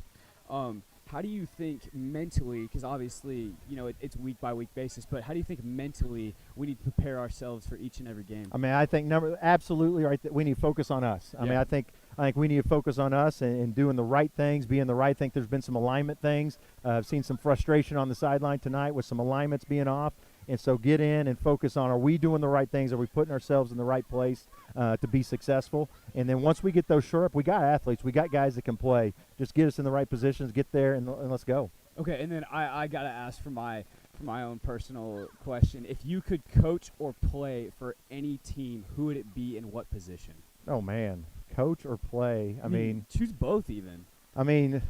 how do you think mentally, because obviously, you know, it's week-by-week basis, but how do you think mentally we need to prepare ourselves for each and every game? I mean, I think absolutely right. We need to focus on us. I mean, I think we need to focus on us and doing the right things, being the right thing. There's been some alignment things. I've seen some frustration on the sideline tonight with some alignments being off. And so get in and focus on, are we doing the right things? Are we putting ourselves in the right place to be successful? And then once we get those sure up, we got athletes. We got guys that can play. Just get us in the right positions, get there, and let's go. Okay, and then I got to ask for my own personal question. If you could coach or play for any team, who would it be and what position? Oh, man. Coach or play? I mean choose both even. I mean,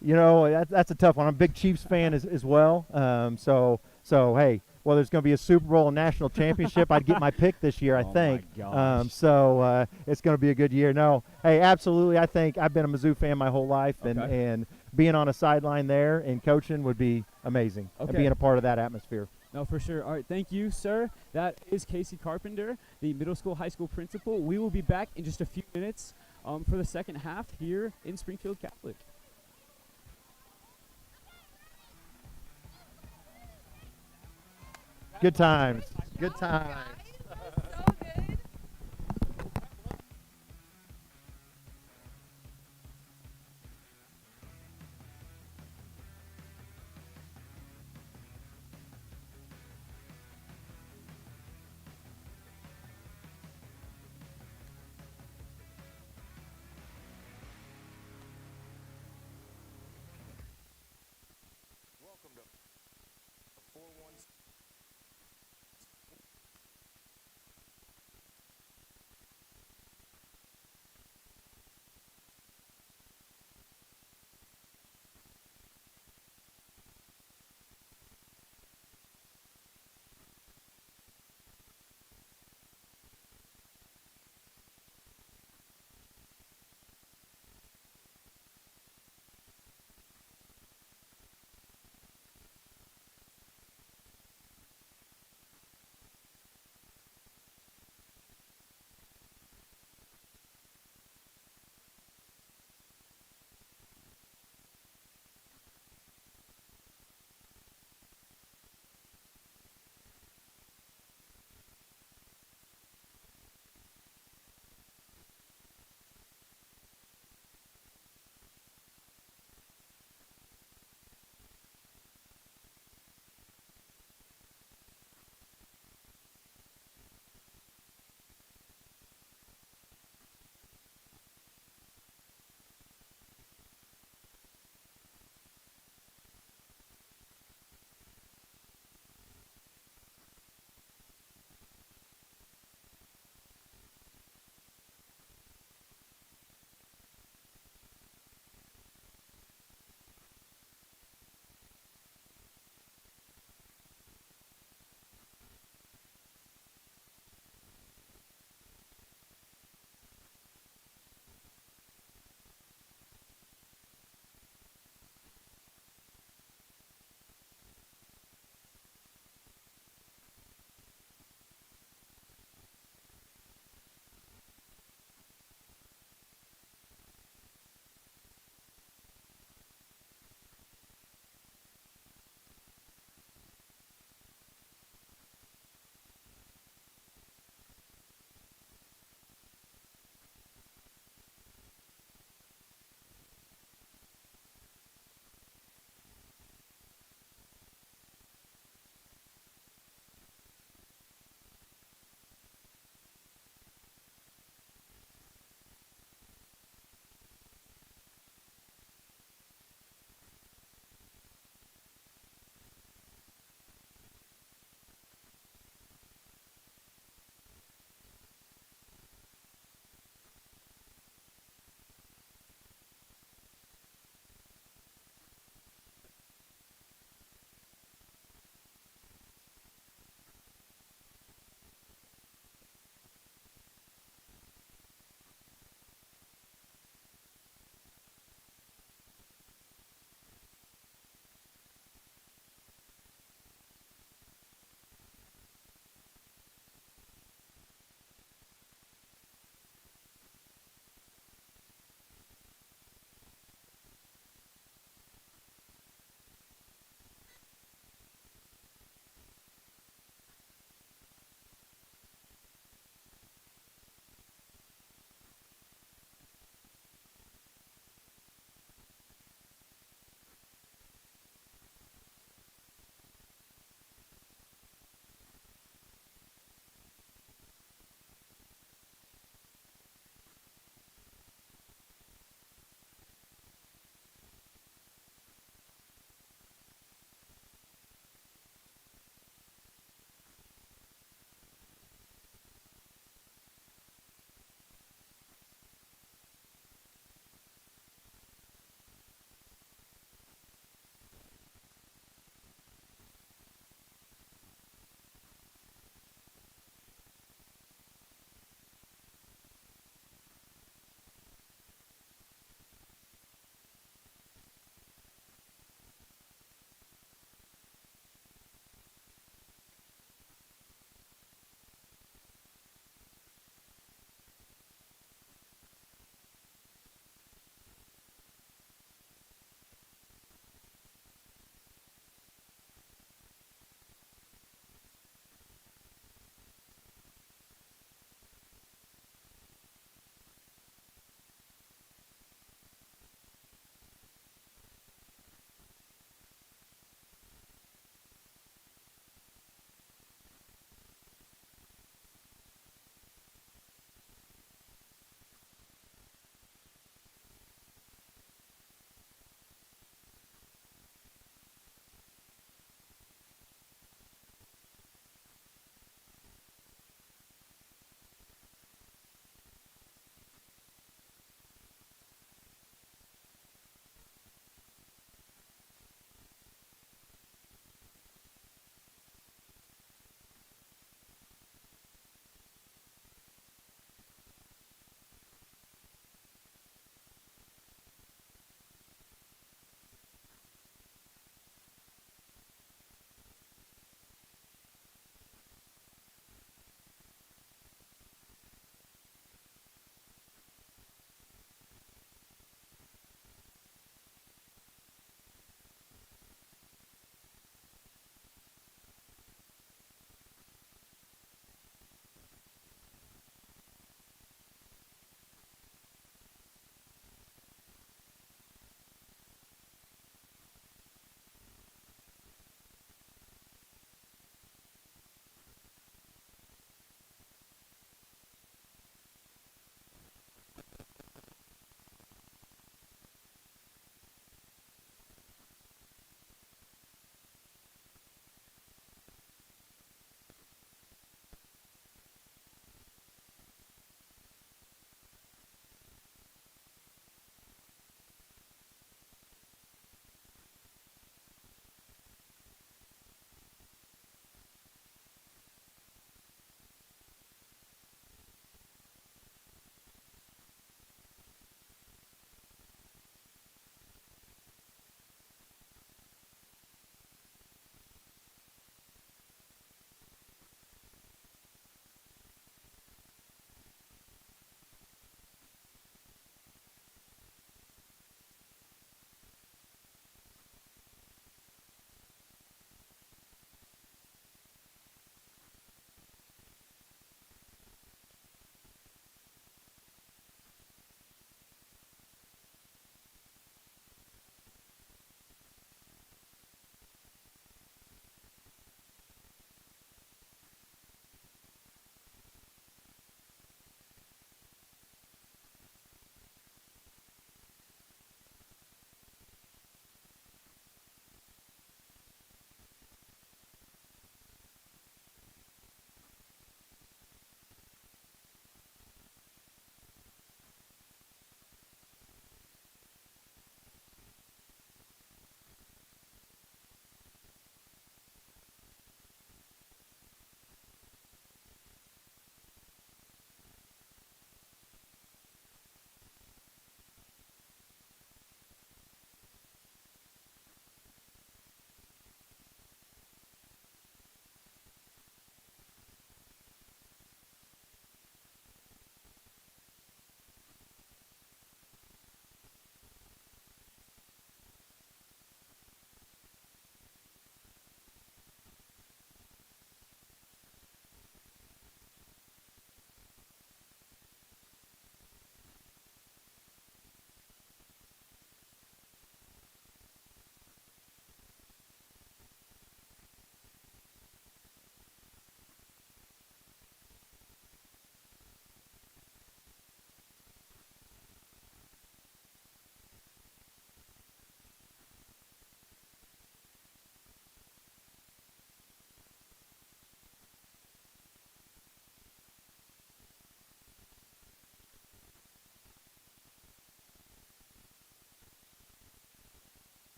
you know, that's a tough one. I'm a big Chiefs fan as well. So, hey, well, there's going to be a Super Bowl and national championship. I'd get my pick this year, I think. My gosh. So it's going to be a good year. No, hey, absolutely. I think I've been a Mizzou fan my whole life, and being on a sideline there and coaching would be amazing. And Okay. being a part of that atmosphere. No, for sure. All right, thank you, sir. That is Casey Carpenter, the middle school, high school principal. We will be back in just a few minutes for the second half here in Springfield Catholic. Good times. Good times. So good. Welcome to 4-1.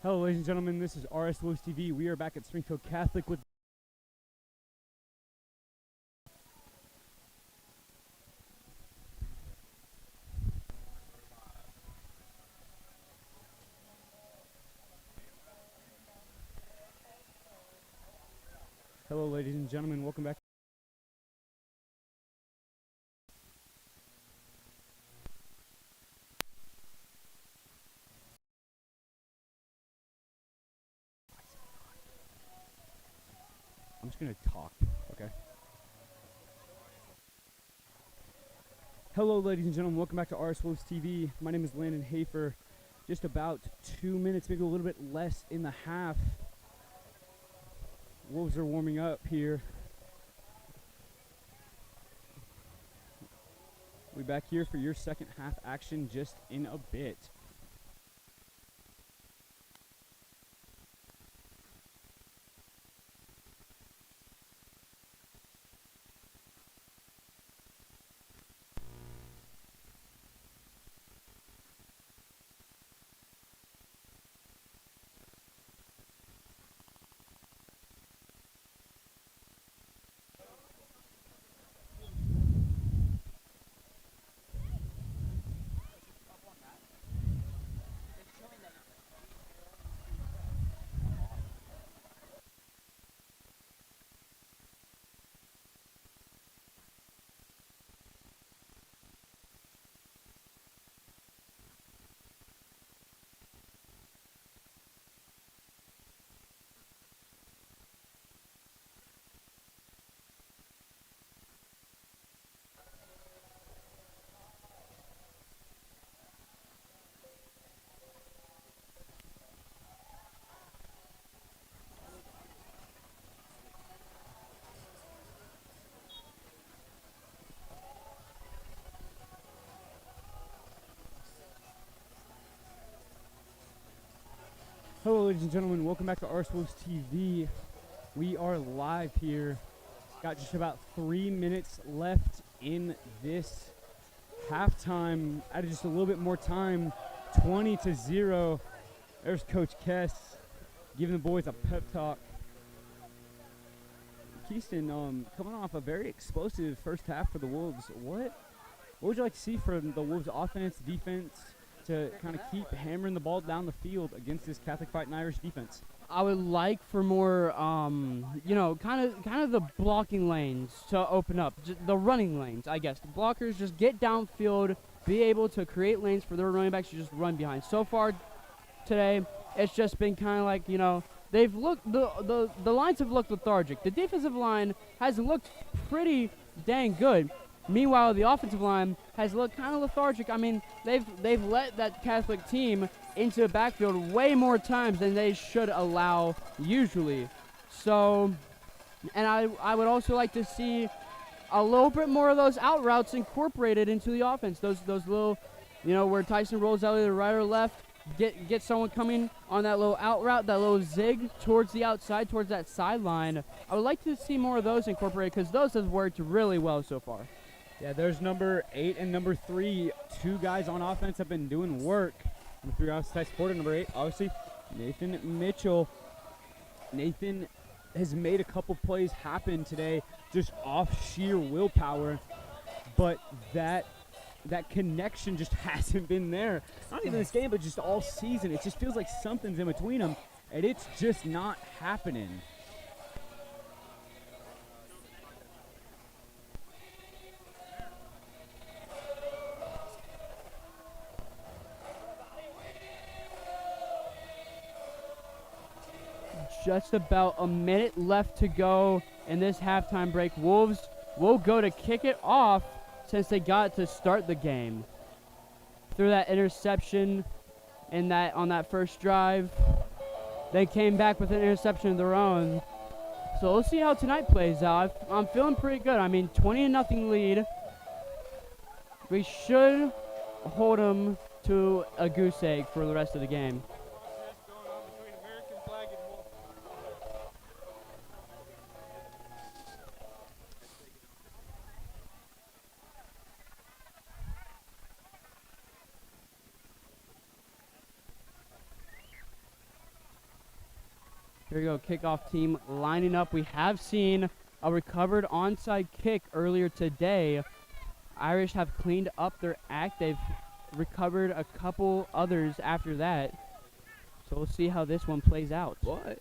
Hello, ladies and gentlemen. This is RS Wolves TV. We are back at Springfield Catholic with. Hello, ladies and gentlemen. Welcome back. I'm just going to talk, okay? Hello, ladies and gentlemen. Welcome back to RS Wolves TV. My name is Landon Hafer. Just about 2 minutes, maybe a little bit less in the half. Wolves are warming up here. We'll be back here for your second half action just in a bit. Hello, ladies and gentlemen. Welcome back to RS Wolves TV. We are live here. Got just about 3 minutes left in this halftime. Added just a little bit more time. 20-0. There's Coach Kess giving the boys a pep talk. Keyston, coming off a very explosive first half for the Wolves. What would you like to see from the Wolves' offense, defense, to kind of keep hammering the ball down the field against this Catholic Fighting Irish defense? I would like for more, kind of the blocking lanes to open up, the running lanes, I guess. The blockers just get downfield, be able to create lanes for their running backs to just run behind. So far today, it's just been kind of like, they've looked, the lines have looked lethargic. The defensive line has looked pretty dang good. Meanwhile, the offensive line has looked kind of lethargic. I mean, they've let that Catholic team into the backfield way more times than they should allow usually. So, and I would also like to see a little bit more of those out routes incorporated into the offense. Those little, where Tyson rolls out either right or left, get someone coming on that little out route, that little zig towards the outside, towards that sideline. I would like to see more of those incorporated because those have worked really well so far. Yeah, there's number 8 and number 3. Two guys on offense have been doing work. Number 3, obviously, supporter. Number 8, obviously, Nathan Mitchell. Nathan has made a couple plays happen today just off sheer willpower, but that connection just hasn't been there. Not even this game, but just all season. It just feels like something's in between them, and it's just not happening. Just about a minute left to go in this halftime break. Wolves will go to kick it off since they got to start the game. Through that interception on that first drive, they came back with an interception of their own. So we'll see how tonight plays out. I'm feeling pretty good. I mean, 20-0 lead. We should hold them to a goose egg for the rest of the game. Here we go, kickoff team lining up. We have seen a recovered onside kick earlier today. Irish have cleaned up their act. They've recovered a couple others after that. So we'll see how this one plays out. But,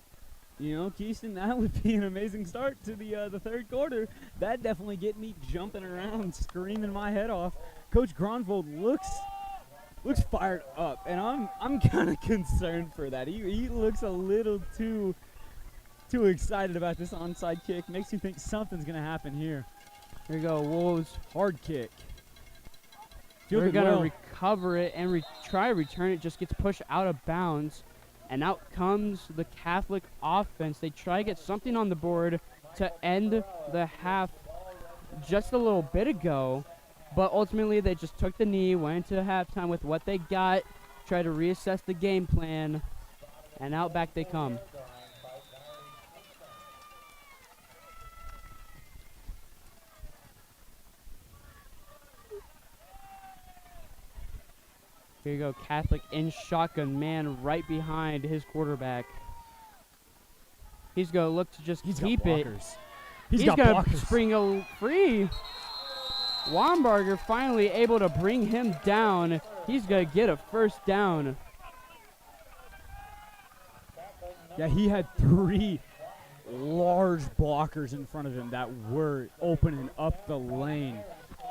Keyston, that would be an amazing start to the third quarter. That definitely get me jumping around, screaming my head off. Coach Gronvold looks fired up, and I'm kind of concerned for that. He looks a little too excited about this onside kick. Makes me think something's gonna happen here. Here we go, Wolves. Hard kick. They're gonna recover it and try to return it. Just gets pushed out of bounds, and out comes the Catholic offense. They try to get something on the board to end the half just a little bit ago. But ultimately, they just took the knee, went into halftime with what they got, tried to reassess the game plan, and out back they come. Here you go, Catholic in shotgun, man right behind his quarterback. He's going to look to just keep it. He's going to spring a free. Wambarger finally able to bring him down. He's going to get a first down. Yeah, he had 3 large blockers in front of him that were opening up the lane.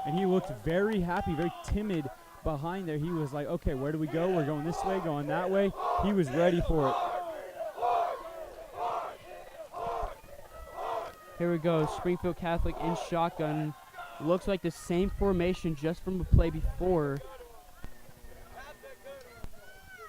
And he looked very happy, very timid behind there. He was like, okay, where do we go? We're going this way, going that way. He was ready for it. Here we go, Springfield Catholic in shotgun. Looks like the same formation just from the play before.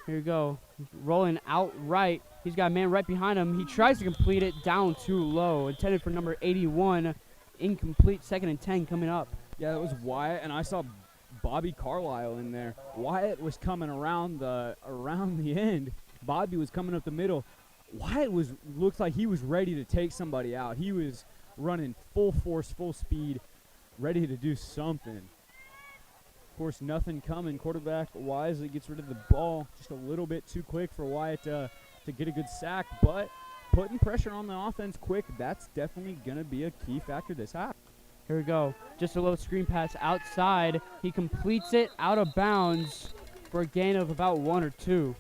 Here we go. Rolling out right. He's got a man right behind him. He tries to complete it down too low. Intended for number 81. Incomplete. 2nd and 10 coming up. Yeah, that was Wyatt, and I saw Bobby Carlisle in there. Wyatt was coming around the end. Bobby was coming up the middle. Wyatt looks like he was ready to take somebody out. He was running full force, full speed, ready to do something. Of course, nothing coming. Quarterback wisely gets rid of the ball just a little bit too quick for Wyatt to get a good sack, but putting pressure on the offense quick, that's definitely going to be a key factor this half. Here we go. Just a little screen pass outside. He completes it out of bounds for a gain of about 1 or 2.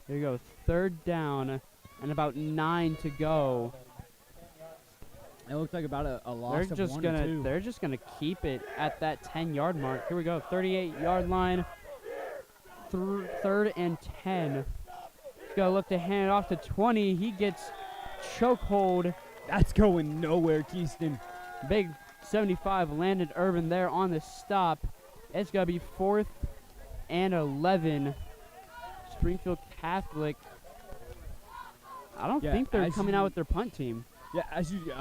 There you go, 3rd down and about 9 to go. It looked like about a loss of 1 or 2. They're just gonna keep it at that 10-yard mark. Here we go, 38-yard line, 3rd and 10. He's gonna look to hand it off to 20. He gets chokehold. That's going nowhere, Keyston. Big 75 landed Irvin there on the stop. It's gonna be 4th and 11. Springfield Catholic. I don't think they're coming out with their punt team. Yeah, you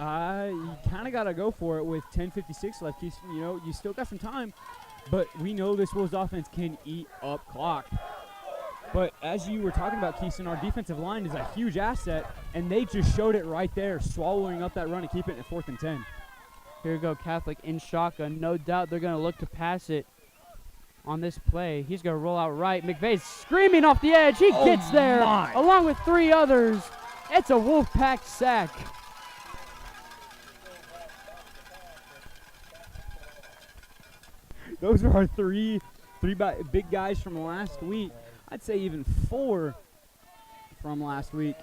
kind of got to go for it with 10:56 left. You still got some time, but we know this Wolves offense can eat up clock. But as you were talking about, Keyston, our defensive line is a huge asset, and they just showed it right there, swallowing up that run and keeping it at 4th and 10. Here we go, Catholic in shotgun. No doubt they're going to look to pass it on this play. He's going to roll out right. McVeigh's screaming off the edge. He gets there along with 3 others. It's a Wolfpack sack. Those are our three big guys from last week. I'd say even 4 from last week.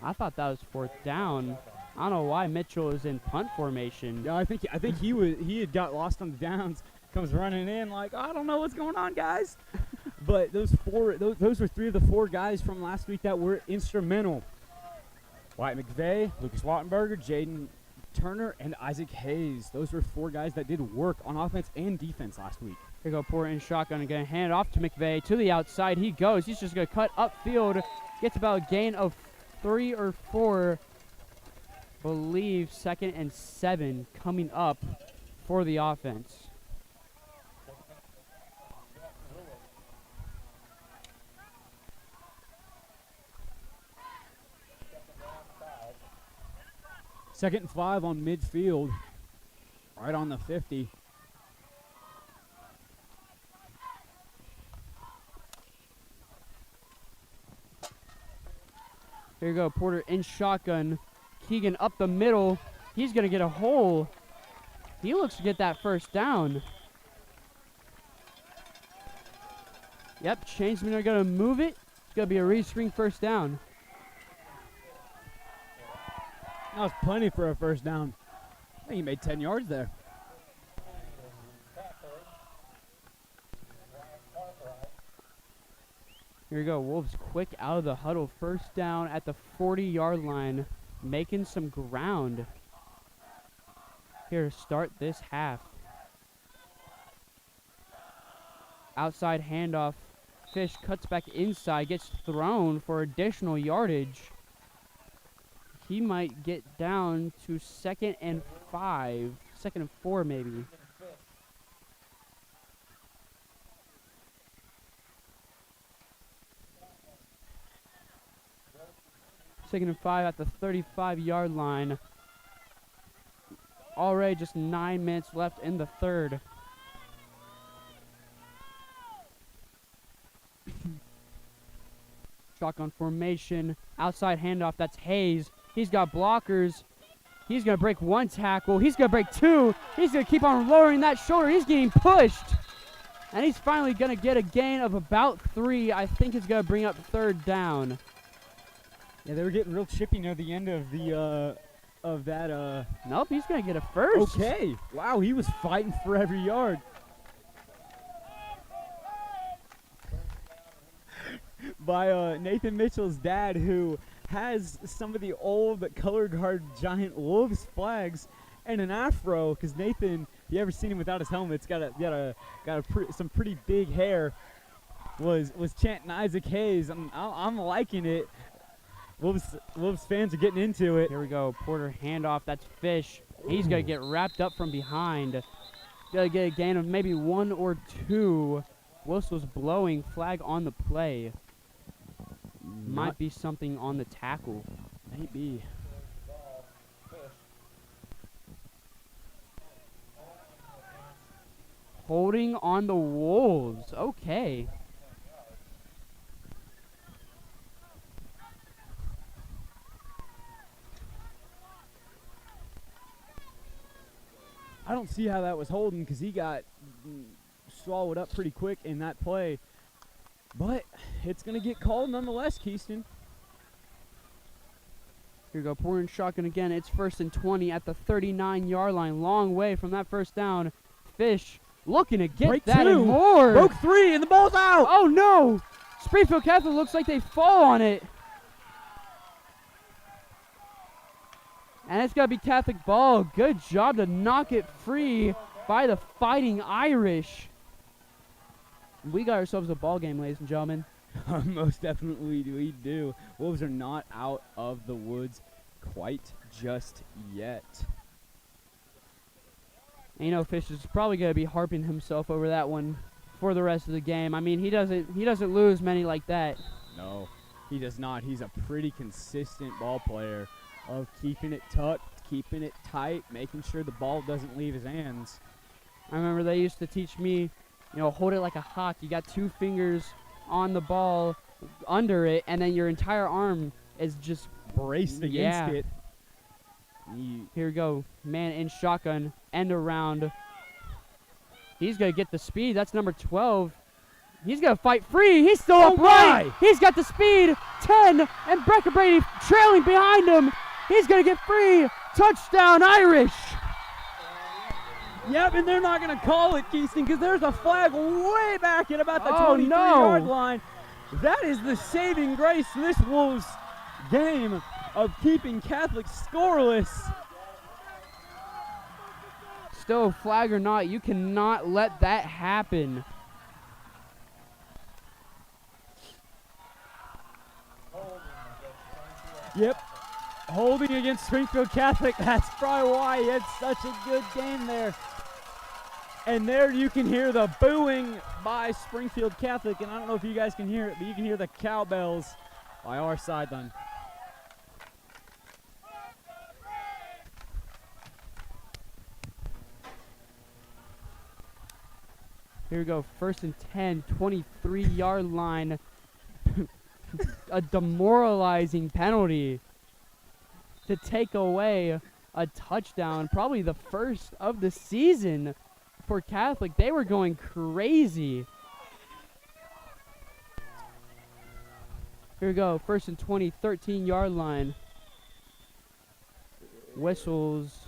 I thought that was 4th down. I don't know why Mitchell is in punt formation. Yeah, I think he had got lost on the downs. Comes running in like, I don't know what's going on, guys. But those were 3 of the 4 guys from last week that were instrumental. Wyatt McVeigh, Lucas Wattenberger, Jaden Turner, and Isaac Hayes. Those were 4 guys that did work on offense and defense last week. Here go Porter in shotgun again. Hand it off to McVeigh. To the outside he goes. He's just going to cut upfield. Gets about a gain of 3 or 4. Believe 2nd and 7 coming up for the offense. 2nd and 5 on midfield, right on the 50. Here you go, Porter in shotgun. Keegan up the middle. He's going to get a hole. He looks to get that first down. Yep, Chainsmen are going to move it. It's going to be a re-spring first down. That was plenty for a first down. I think he made 10 yards there. Here we go, Wolves quick out of the huddle. First down at the 40-yard line, making some ground here to start this half. Outside handoff. Fish cuts back inside, gets thrown for additional yardage. He might get down to 2nd and 5, 2nd and 4 maybe. Second and 5 at the 35-yard line. Already just 9 minutes left in the third. Shotgun formation. Outside handoff. That's Hayes. He's got blockers. He's going to break 1 tackle. He's going to break 2. He's going to keep on lowering that shoulder. He's getting pushed. And he's finally going to get a gain of about 3. I think it's going to bring up 3rd down. Yeah, they were getting real chippy near the end of the Nope, he's going to get a first. Okay. Wow, he was fighting for every yard. By Nathan Mitchell's dad, who has some of the old color guard giant Wolves flags and an afro. Because Nathan, if you ever seen him without his helmet, some pretty big hair. Was chanting Isaac Hayes. I'm liking it. Wolves fans are getting into it. Here we go. Porter handoff. That's Fish. He's going to get wrapped up from behind. Going to get a gain of maybe 1 or 2. Whistle's blowing. Flag on the play. Might be something on the tackle. Maybe. Holding on the Wolves. Okay. I don't see how that was holding because he got swallowed up pretty quick in that play. But it's going to get called nonetheless, Keyston. Here we go. Porter and shotgun again. It's 1st and 20 at the 39-yard line. Long way from that first down. Fish looking to get Break that 2. and more. Broke 3 and the ball's out. Oh, no. Springfield Catholic looks like they fall on it. And it's going to be Catholic ball. Good job to knock it free by the Fighting Irish. We got ourselves a ball game, ladies and gentlemen. Most definitely we do. Wolves are not out of the woods quite just yet. And you know, Fish is probably going to be harping himself over that one for the rest of the game. I mean, he doesn't lose many like that. No, he does not. He's a pretty consistent ball player of keeping it tucked, keeping it tight, making sure the ball doesn't leave his hands. I remember they used to teach me, hold it like a hawk. You got 2 fingers on the ball under it, and then your entire arm is just braced against it. Here we go. Man in shotgun, end around. He's going to get the speed. That's number 12. He's going to fight free. He's still upright. He's got the speed. 10, and Brecker Brady trailing behind him. He's going to get free. Touchdown, Irish. Yep, and they're not going to call it, Keyston, because there's a flag way back at about the 23-yard line. That is the saving grace to this Wolves game of keeping Catholic scoreless. Still, flag or not, you cannot let that happen. Yep, holding against Springfield Catholic. That's probably why he had such a good game there. And there you can hear the booing by Springfield Catholic. And I don't know if you guys can hear it, but you can hear the cowbells by our sideline. Here we go. 1st and 10, 23-yard line. A demoralizing penalty to take away a touchdown, probably the first of the season for Catholic. They were going crazy. Here we go. 1st and 20, 13-yard line. Whistles.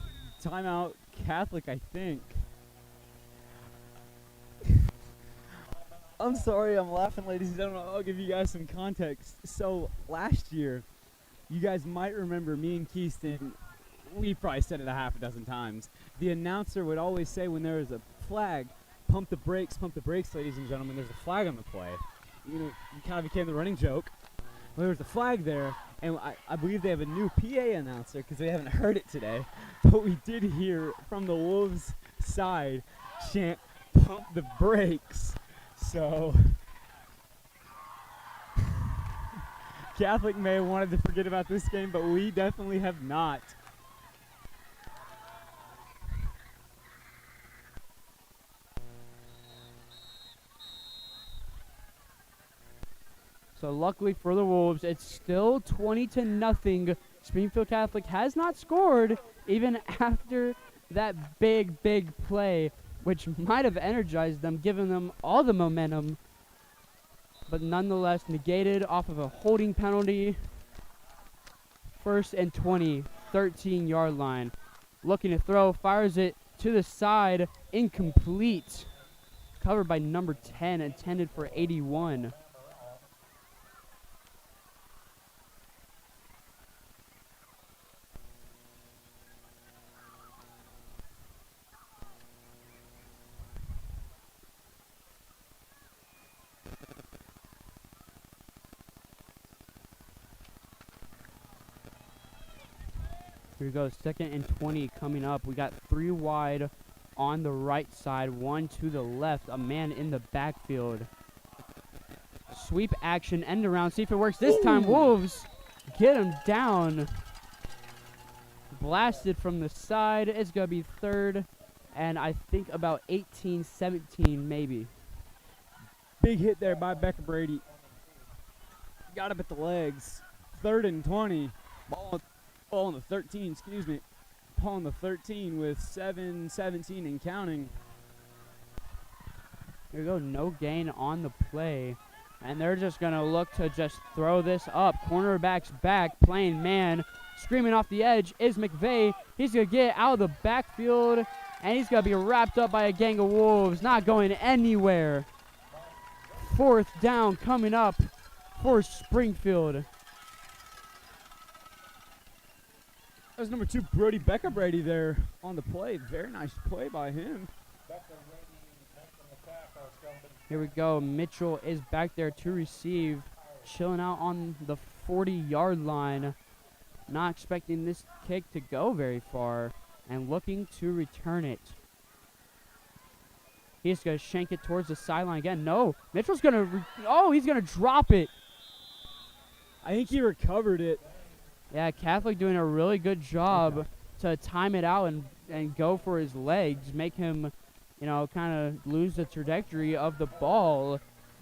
Timeout, Catholic, I think. I'm sorry, I'm laughing, ladies and gentlemen. I'll give you guys some context. So, last year, you guys might remember me and Keyston, we probably said it a half a dozen times. The announcer would always say when there was a flag, pump the brakes, ladies and gentlemen. There's a flag on the play. You know, it kind of became the running joke. Well, there was a flag there, and I believe they have a new PA announcer because they haven't heard it today. But we did hear from the Wolves side chant, pump the brakes. So, Catholic may have wanted to forget about this game, but we definitely have not. So luckily for the Wolves, it's still 20-0. Springfield Catholic has not scored even after that big play, which might have energized them, given them all the momentum, but nonetheless negated off of a holding penalty. 1st and 20, 13-yard line. Looking to throw, fires it to the side, incomplete. Covered by number 10, intended for 81. Here we go, 2nd and 20 coming up. We got 3 wide on the right side, 1 to the left, a man in the backfield. Sweep action, end around, see if it works this time. Wolves get him down. Blasted from the side. It's going to be 3rd and I think about 18, 17 maybe. Big hit there by Becker Brady. Got him at the legs. 3rd and 20. Ball on the 13, excuse me. Ball on the 13 with 7:17 and counting. Here we go, no gain on the play. And they're just going to look to just throw this up. Cornerback's back, playing man. Screaming off the edge is McVeigh. He's going to get out of the backfield, and he's going to be wrapped up by a gang of Wolves. Not going anywhere. 4th down coming up for Springfield. That was number 2, Brody Becker Brady there on the play. Very nice play by him. Here we go. Mitchell is back there to receive. Chilling out on the 40-yard line. Not expecting this kick to go very far. And looking to return it. He's going to shank it towards the sideline again. No. Mitchell's going to... he's going to drop it. I think he recovered it. Yeah, Catholic doing a really good job to time it out and go for his legs. Make him, kind of lose the trajectory of the ball.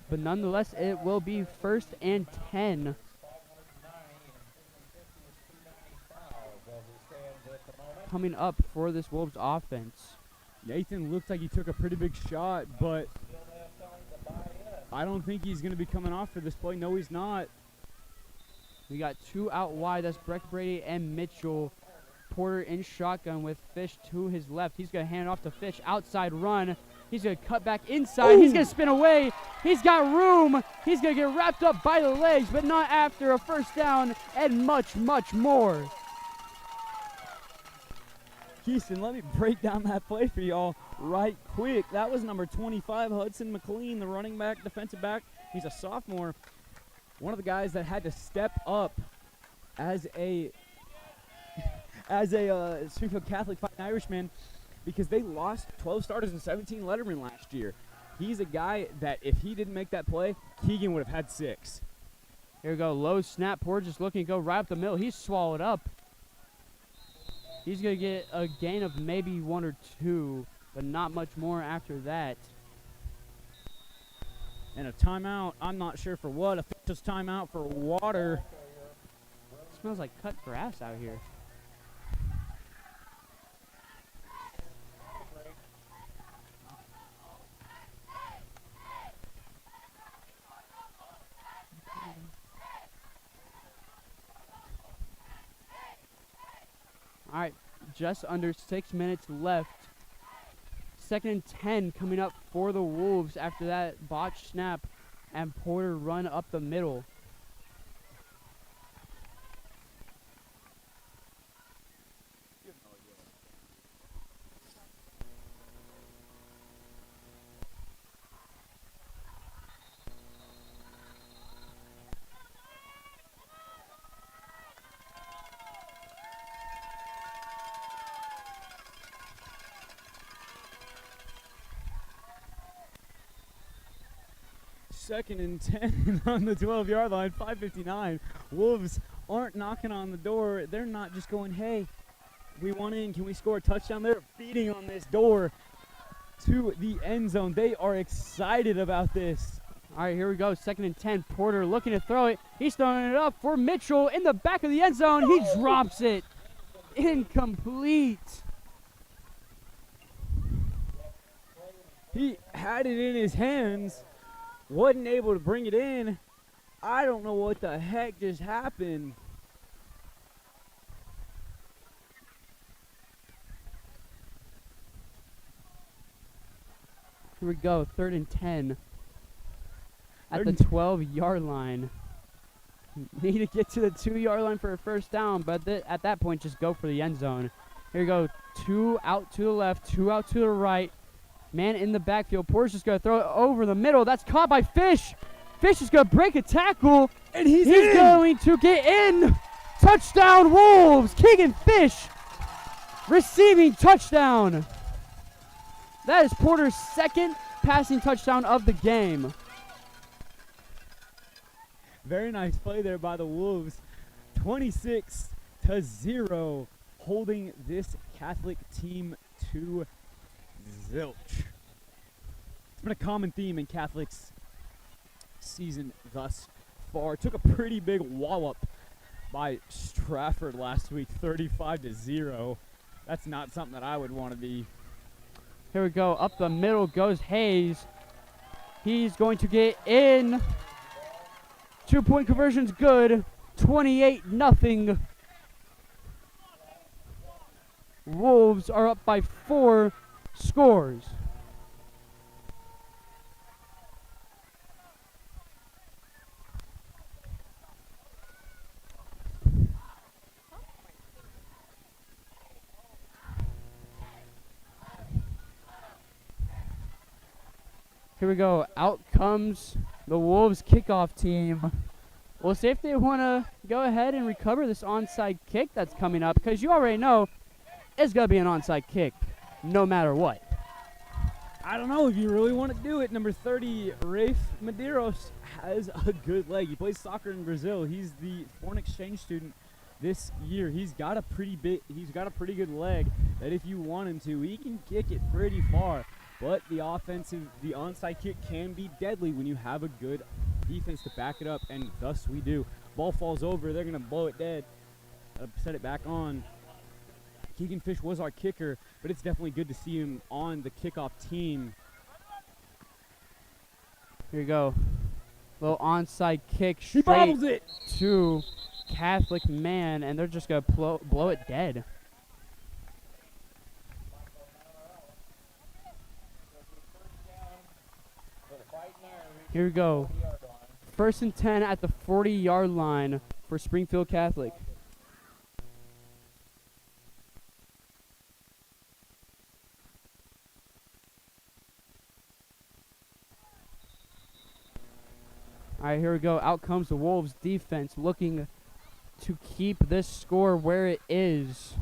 But nonetheless, it will be 1st and 10. Coming up for this Wolves offense. Nathan looked like he took a pretty big shot, but I don't think he's going to be coming off for this play. No, he's not. We got 2 out wide. That's Breck Brady and Mitchell. Porter in shotgun with Fish to his left. He's going to hand off to Fish. Outside run. He's going to cut back inside. Ooh. He's going to spin away. He's got room. He's going to get wrapped up by the legs, but not after a 1st down and much, much more. Keyston, let me break down that play for y'all right quick. That was number 25, Hudson McLean, the running back, defensive back. He's a sophomore. One of the guys that had to step up as a Springfield Catholic Fighting Irishman because they lost 12 starters and 17 lettermen last year. He's a guy that if he didn't make that play, Keegan would have had 6. Here we go, low snap. Porter just looking to go right up the middle. He's swallowed up. He's going to get a gain of maybe 1 or 2, but not much more after that. And a timeout. I'm not sure for what. Officials timeout for water. Smells like cut grass out here. All right, just under 6 minutes left. 2nd and 10 coming up for the Wolves after that botched snap and Porter run up the middle. Second and 10 on the 12-yard line, 5:59. Wolves aren't knocking on the door. They're not just going, hey, we want in. Can we score a touchdown? They're beating on this door to the end zone. They are excited about this. All right, here we go. 2nd and 10. Porter looking to throw it. He's throwing it up for Mitchell in the back of the end zone. He drops it. Incomplete. He had it in his hands. Wasn't able to bring it in. I don't know what the heck just happened. Here we go. 3rd and 10 at the 3rd and 12-yard line. Need to get to the 2-yard line for a first down, but at that point, just go for the end zone. Here we go. 2 out to the left, 2 out to the right. Man in the backfield. Porter's just going to throw it over the middle. That's caught by Fish. Fish is going to break a tackle. And he's going to get in. Touchdown, Wolves. Keegan Fish receiving touchdown. That is Porter's 2nd passing touchdown of the game. Very nice play there by the Wolves. 26-0, holding this Catholic team to zilch. It's been a common theme in Catholic's season thus far. Took a pretty big wallop by Stratford last week, 35-0. That's not something that I would want to be. Here we go. Up the middle goes Hayes. He's going to get in. 2-point conversion's good. 28-0. Wolves are up by 4 scores. Here we go. Out comes the Wolves kickoff team. We'll see if they want to go ahead and recover this onside kick that's coming up, because you already know it's going to be an onside kick no matter what. I don't know if you really want to do it. Number 30, Rafe Medeiros, has a good leg. He plays soccer in Brazil. He's the foreign exchange student this year. He's got a pretty good leg that if you want him to, he can kick it pretty far. But the onside kick can be deadly when you have a good defense to back it up, and thus we do. Ball falls over. They're going to blow it dead. Set it back on. Keegan Fish was our kicker, but it's definitely good to see him on the kickoff team. Here you go. Little onside kick He straight bobbles it. to Catholic man, and they're just going to blow it dead. Here we go. 1st and 10 at the 40-yard line for Springfield Catholic. All right, here we go. Out comes the Wolves defense looking to keep this score where it is.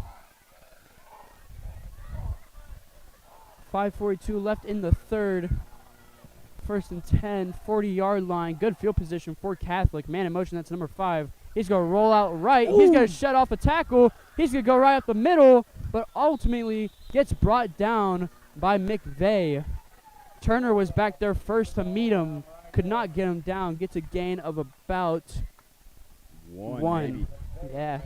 5:42 left in the third. 1st and 10, 40-yard line. Good field position for Catholic. Man in motion, that's number 5. He's going to roll out right. Ooh. He's going to shut off a tackle. He's going to go right up the middle, but ultimately gets brought down by McVeigh. Turner was back there first to meet him. could not get him down. Gets a gain of about one. Maybe. Yeah.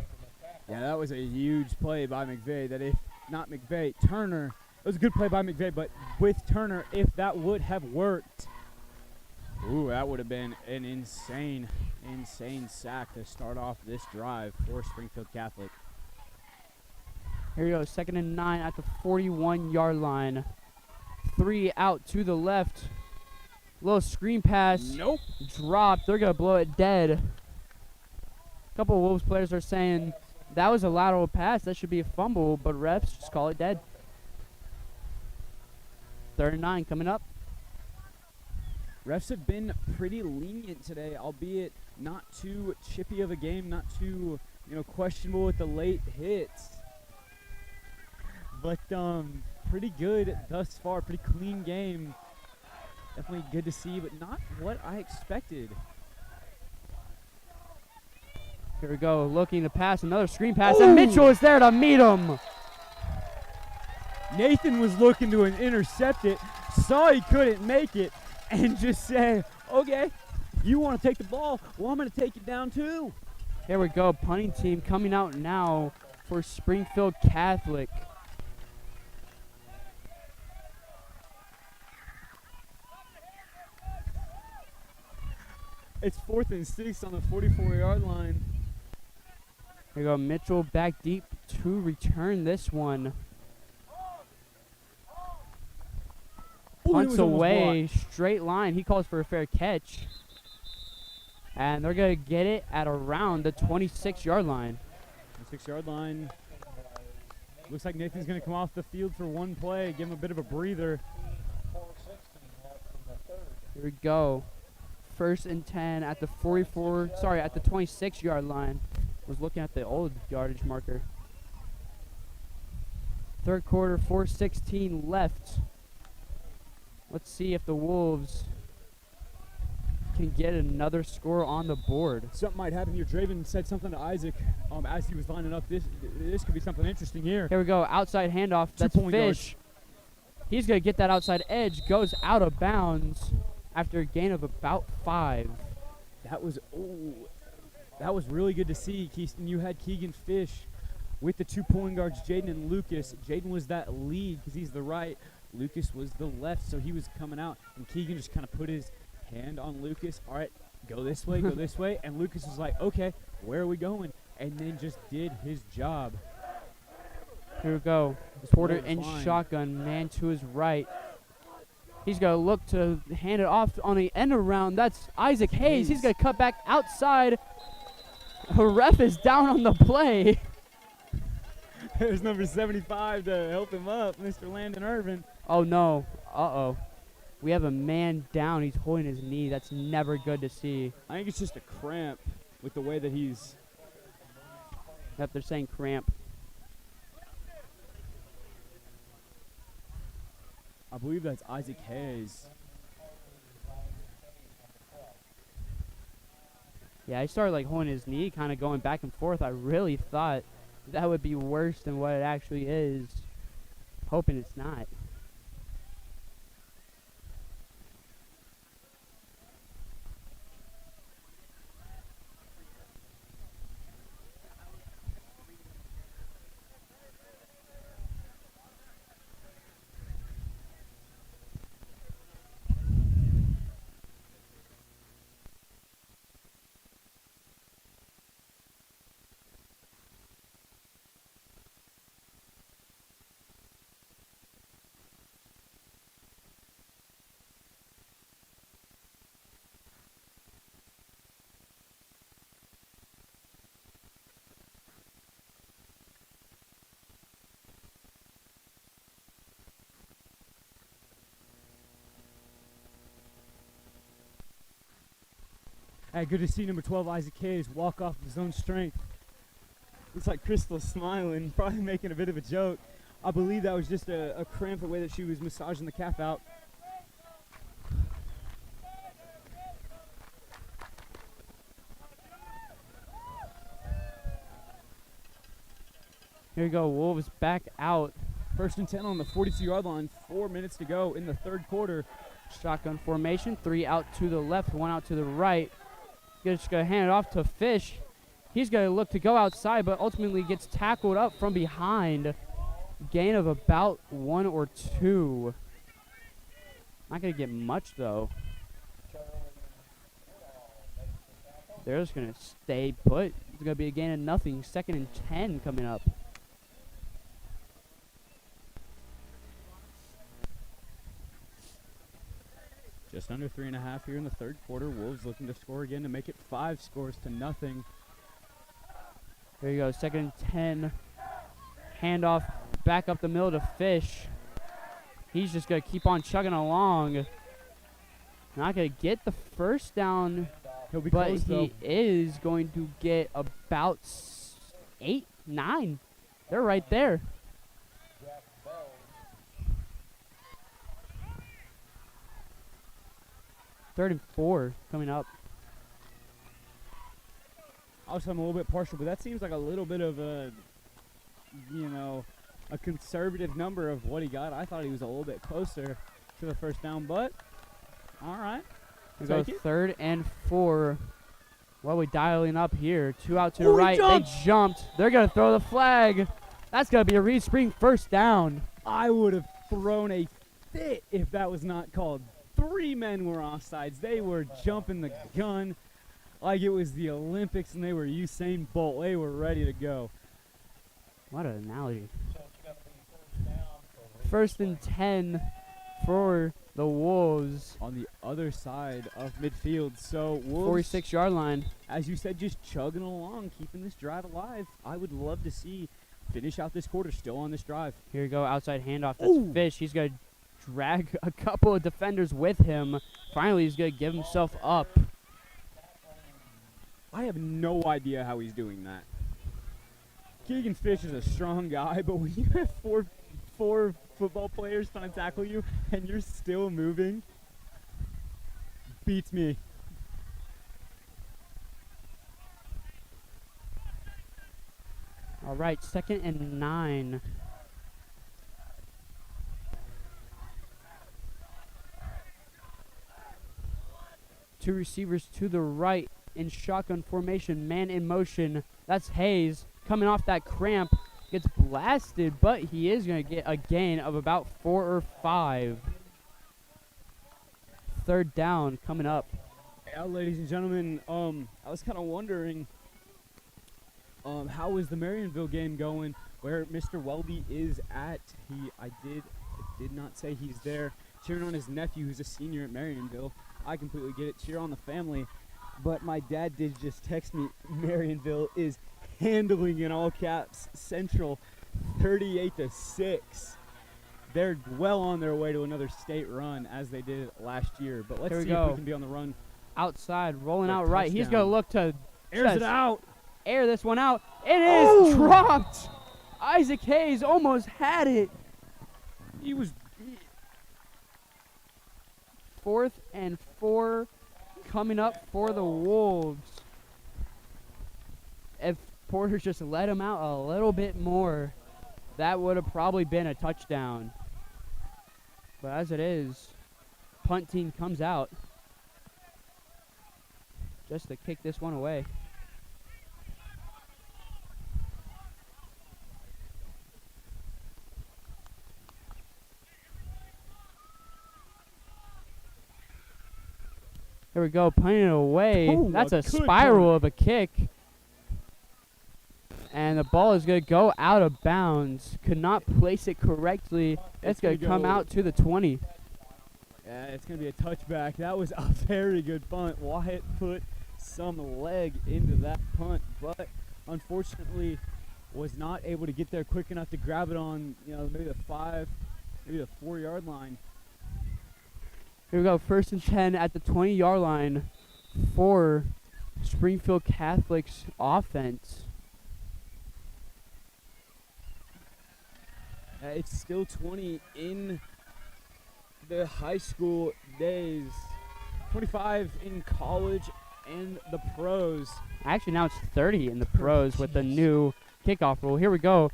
Yeah, that was a huge play by McVeigh. That if not McVeigh, Turner. It was a good play by McVeigh, but with Turner, if that would have worked, ooh, that would have been an insane sack to start off this drive for Springfield Catholic. Here we go. 2nd and 9 at the 41-yard line. 3 out to the left. Little screen pass. Nope. Dropped. They're going to blow it dead. A couple of Wolves players are saying that was a lateral pass. That should be a fumble, but refs just call it dead. 3rd and 9 coming up. Refs have been pretty lenient today, albeit not too chippy of a game, not too, questionable with the late hits. But pretty good thus far, pretty clean game. Definitely good to see, but not what I expected. Here we go, looking to pass, another screen pass, and Mitchell is there to meet him. Nathan was looking to intercept it, saw he couldn't make it, and just said, okay, you want to take the ball? Well, I'm going to take it down too. Here we go, punting team coming out now for Springfield Catholic. It's 4th and 6 on the 44-yard line. Here we go, Mitchell back deep to return this one. Punts away, straight line. He calls for a fair catch. And they're going to get it at around the 26-yard line. 26-yard line. Looks like Nathan's going to come off the field for one play, give him a bit of a breather. Here we go. 1st and 10 at the 26-yard line. Was looking at the old yardage marker. 3rd quarter, 4:16 left. Let's see if the Wolves can get another score on the board. Something might happen here. Draven said something to Isaac as he was lining up. This could be something interesting here. Here we go. Outside handoff. That's Fish. He's going to get that outside edge. Goes out of bounds after a gain of about 5. That was really good to see, Keyston. You had Keegan Fish with the 2 pulling guards, Jaden and Lucas. Jaden was that lead because he's the right. Lucas was the left, so he was coming out. And Keegan just kind of put his hand on Lucas. All right, go this way, go this way. And Lucas was like, okay, where are we going? And then just did his job. Here we go. Porter in shotgun, man to his right. He's going to look to hand it off on the end around. That's Isaac Hayes. He's going to cut back outside. A ref is down on the play. There's number 75 to help him up, Mr. Landon Irvin. Oh, no. Uh-oh. We have a man down. He's holding his knee. That's never good to see. I think it's just a cramp with the way that he's... Yep, they're saying cramp. I believe that's Isaac Hayes. Yeah, he started like holding his knee, kind of going back and forth. I really thought that would be worse than what it actually is. Hoping it's not. Hey, good to see number 12, Isaac Hayes, walk off of his own strength. Looks like Crystal's smiling, probably making a bit of a joke. I believe that was just a cramp the way that she was massaging the calf out. Here we go, Wolves back out First and 10 on the 42-yard line. 4 minutes to go in the third quarter. Shotgun formation, 3 out to the left, 1 out to the right. Just going to hand it off to Fish. He's going to look to go outside, but ultimately gets tackled up from behind. Gain of about 1 or 2. Not going to get much, though. They're just going to stay put. It's going to be a gain of nothing. 2nd and 10 coming up. Just under 3.5 here in the third quarter. Wolves looking to score again to make it 5 scores to nothing. There you go, 2nd and 10. Handoff back up the middle to Fish. He's just going to keep on chugging along. Not going to get the first down, He'll be but close, though. he is going to get about 8, 9. They're right there. Third and 4 coming up. Obviously, I'm a little bit partial, but that seems like a little bit of a, a conservative number of what he got. I thought he was a little bit closer to the first down, but all right. We go Take it. 3rd and 4. What are we dialing up here? 2 out to the Oh, he right. jumped. They jumped. They're going to throw the flag. That's going to be a Reed Spring first down. I would have thrown a fit if that was not called. 3 men were offsides. They were jumping the gun like it was the Olympics and they were Usain Bolt. They were ready to go. What an analogy. 1st and 10 for the Wolves. On the other side of midfield. So Wolves, 46-yard line. as you said, just chugging along, keeping this drive alive. I would love to see finish out this quarter still on this drive. Here we go, outside handoff. That's Ooh. Fish. He's going to drag a couple of defenders with him. Finally, he's going to give himself up. I have no idea how he's doing that. Keegan Fish is a strong guy, but when you have four football players trying to tackle you and you're still moving, beats me. All right, 2nd and 9. Two receivers to the right in shotgun formation, man in motion. That's Hayes coming off that cramp. Gets blasted, but he is going to get a gain of about 4 or 5. 3rd down coming up. Yeah, ladies and gentlemen, I was kind of wondering how was the Marionville game going, where Mr. Welby is at. I did not say he's there, cheering on his nephew who's a senior at Marionville. I completely get it, cheer on the family. But my dad did just text me, Marionville is handling, in all caps, Central 38-6. They're well on their way to another state run as they did last year. But let's Here we see if go. we can be on the run. Outside, rolling For a out right. He's going to touchdown. look to Airs just it out. air this one out. It is dropped. Isaac Hayes almost had it. He was 4th and 4 coming up for the Wolves. If Porter's just let him out a little bit more, that would have probably been a touchdown. But as it is, punt team comes out just to kick this one away. There we go, punting it away. Ooh, That's a a good spiral of a kick. And the ball is going to go out of bounds. Could not place it correctly. It's going to come go- out to the 20. Yeah, it's going to be a touchback. That was a very good punt. Wyatt put some leg into that punt, but unfortunately was not able to get there quick enough to grab it on, maybe the 5, maybe the 4-yard line. Here we go, 1st and 10 at the 20-yard line for Springfield Catholic's offense. It's still 20 in the high school days, 25 in college and the pros. Actually, now it's 30 in the pros with the new kickoff rule. Here we go.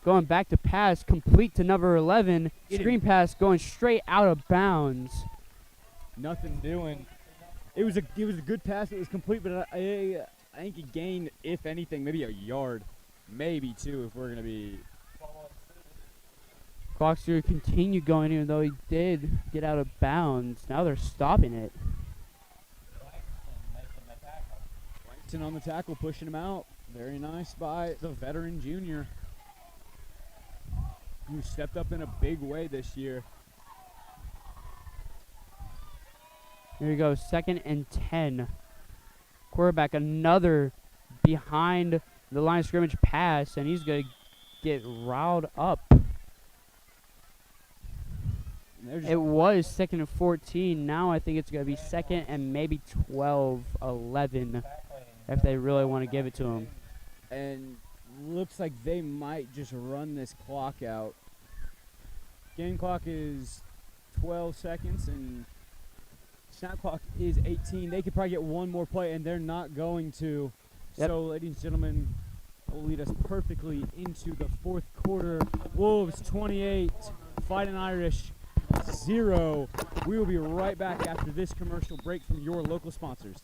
going back to pass, complete to number 11. Screen pass going straight out of bounds. Nothing doing. It was a good pass. It was complete, but I think he gained, if anything, maybe a yard, maybe two, if we're gonna be. Clock's going to continue going, even though he did get out of bounds. Now they're stopping it. Langston on the tackle, pushing him out. Very nice by the veteran junior, who stepped up in a big way this year. Here we go, 2nd and 10. Quarterback, another behind the line of scrimmage pass, and he's going to get riled up. It was 2nd and 14. Now I think it's going to be 2nd and maybe 12, 11, if they really want to give it to him. And looks like they might just run this clock out. Game clock is 12 seconds, and snap clock is 18. They could probably get one more play, and they're not going to. Yep. So, ladies and gentlemen, that will lead us perfectly into the fourth quarter. Wolves 28, Fighting Irish 0. We will be right back after this commercial break from your local sponsors.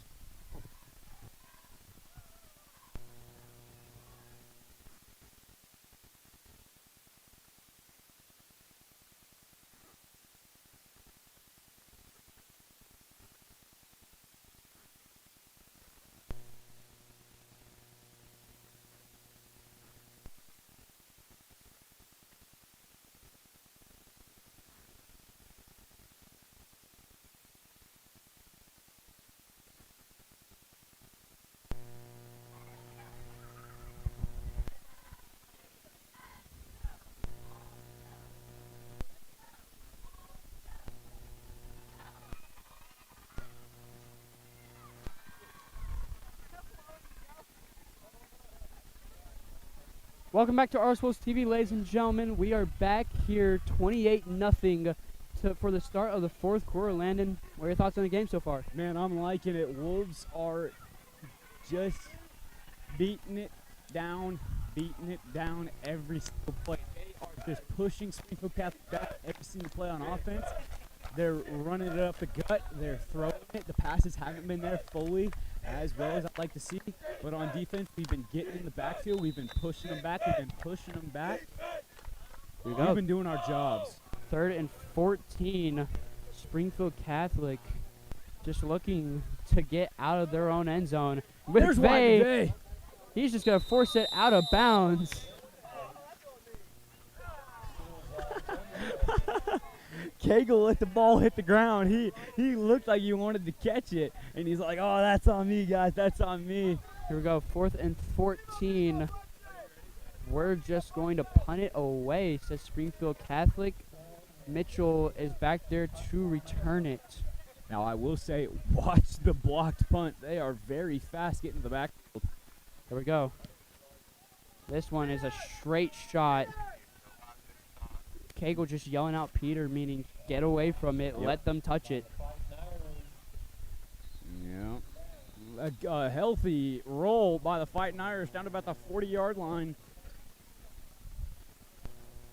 Welcome back to Our Sports TV, ladies and gentlemen. We are back here 28-0 for the start of the fourth quarter. Landon, what are your thoughts on the game so far? Man, I'm liking it. Wolves are just beating it down every single play. They are just pushing Springfield Catholic back every single play on offense. They're running it up the gut. They're throwing it. The passes haven't been there fully as well as I'd like to see. But on defense, we've been getting in the backfield. We've been pushing them back. We've been doing our jobs. 3rd and 14. Springfield Catholic just looking to get out of their own end zone. There's McVay. He's just going to force it out of bounds. Cagle let the ball hit the ground. He looked like he wanted to catch it, and he's like, "Oh, that's on me, guys. That's on me." Here we go, 4th and 14. We're just going to punt it away, says Springfield Catholic. Mitchell is back there to return it. Now, I will say, watch the blocked punt. They are very fast getting to the backfield. Here we go. This one is a straight shot. Cagle just yelling out Peter, meaning get away from it, let them touch it. Yeah. A healthy roll by the Fighting Irish down to about the 40-yard line.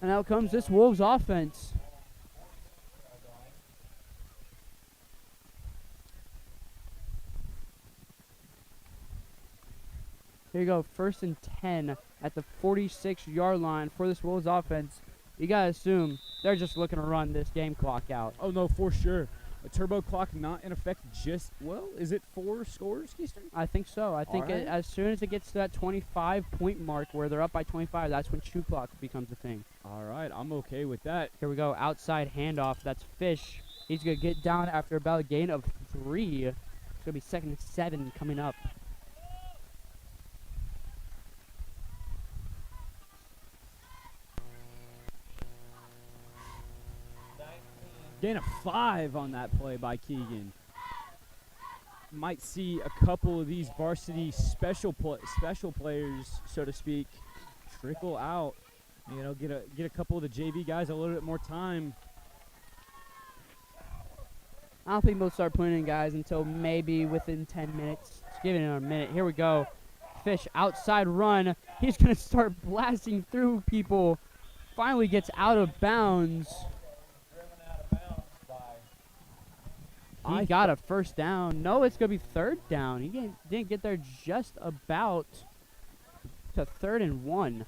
And out comes this Wolves offense. Here you go, 1st and 10 at the 46-yard line for this Wolves offense. You got to assume they're just looking to run this game clock out. Oh, no, for sure. A turbo clock not in effect just, is it 4 scores, Keystone? I think so. I think Alright. as soon as it gets to that 25-point mark where they're up by 25, that's when shoe clock becomes a thing. All right, I'm okay with that. Here we go, outside handoff. That's Fish. He's going to get down after about a gain of 3. It's going to be 2nd and 7 coming up. Gain of 5 on that play by Keegan. Might see a couple of these varsity special players, so to speak, trickle out. You know, get a couple of the JV guys a little bit more time. I don't think they'll start putting in guys until maybe within 10 minutes. Just give it another minute. Here we go. Fish, outside run. He's going to start blasting through people. Finally gets out of bounds. He got a first down. No, it's going to be third down. He didn't get there just about to 3rd and 1.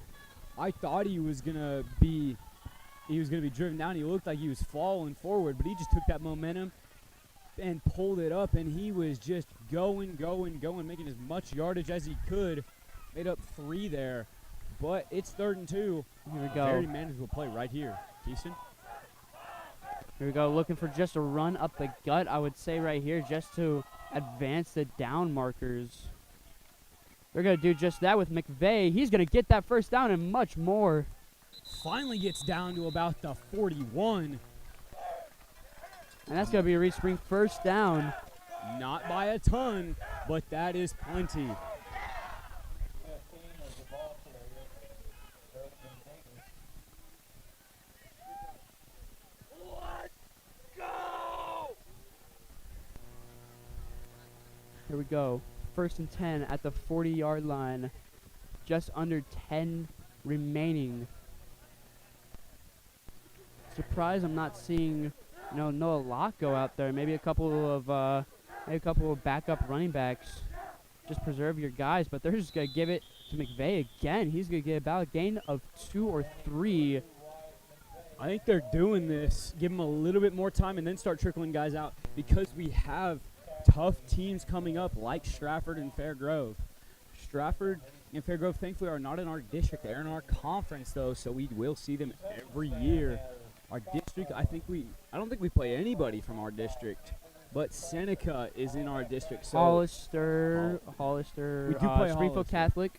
I thought he was gonna be driven down. He looked like he was falling forward, but he just took that momentum and pulled it up, and he was just going, making as much yardage as he could. Made up 3 there, but it's 3rd and 2. Here we go. Very manageable play right here, Keyston. Here we go, looking for just a run up the gut, I would say right here, just to advance the down markers. They're going to do just that with McVeigh. He's going to get that first down and much more. Finally gets down to about the 41. And that's going to be a Reed Spring first down. Not by a ton, but that is plenty. Here we go. 1st and 10 at the 40-yard line. Just under 10 remaining. Surprised I'm not seeing, Noah Locke go out there. Maybe a couple of backup running backs. Just preserve your guys, but they're just gonna give it to McVeigh again. He's gonna get about a gain of 2 or 3. I think they're doing this. Give them a little bit more time and then start trickling guys out because we have tough teams coming up like Stratford and Fairgrove. Stratford and Fairgrove, thankfully, are not in our district. They're in our conference, though, so we will see them every year. Our district, I don't think we play anybody from our district, but Seneca is in our district. So Hollister, we do play Springfield Hollister. Catholic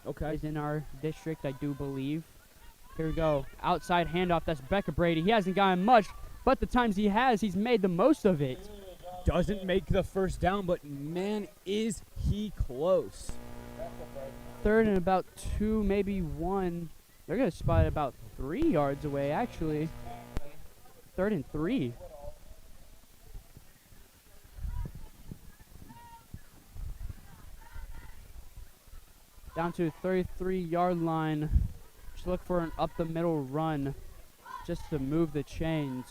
Okay. is in our district, I do believe. Here we go. Outside handoff. That's Becca Brady. He hasn't gotten much, but the times he has, he's made the most of it. Doesn't make the first down, but man, is he close. 3rd and about 2, maybe 1. They're going to spot it about 3 yards away, actually. 3rd and 3. Down to the 33-yard line. Just look for an up-the-middle run just to move the chains.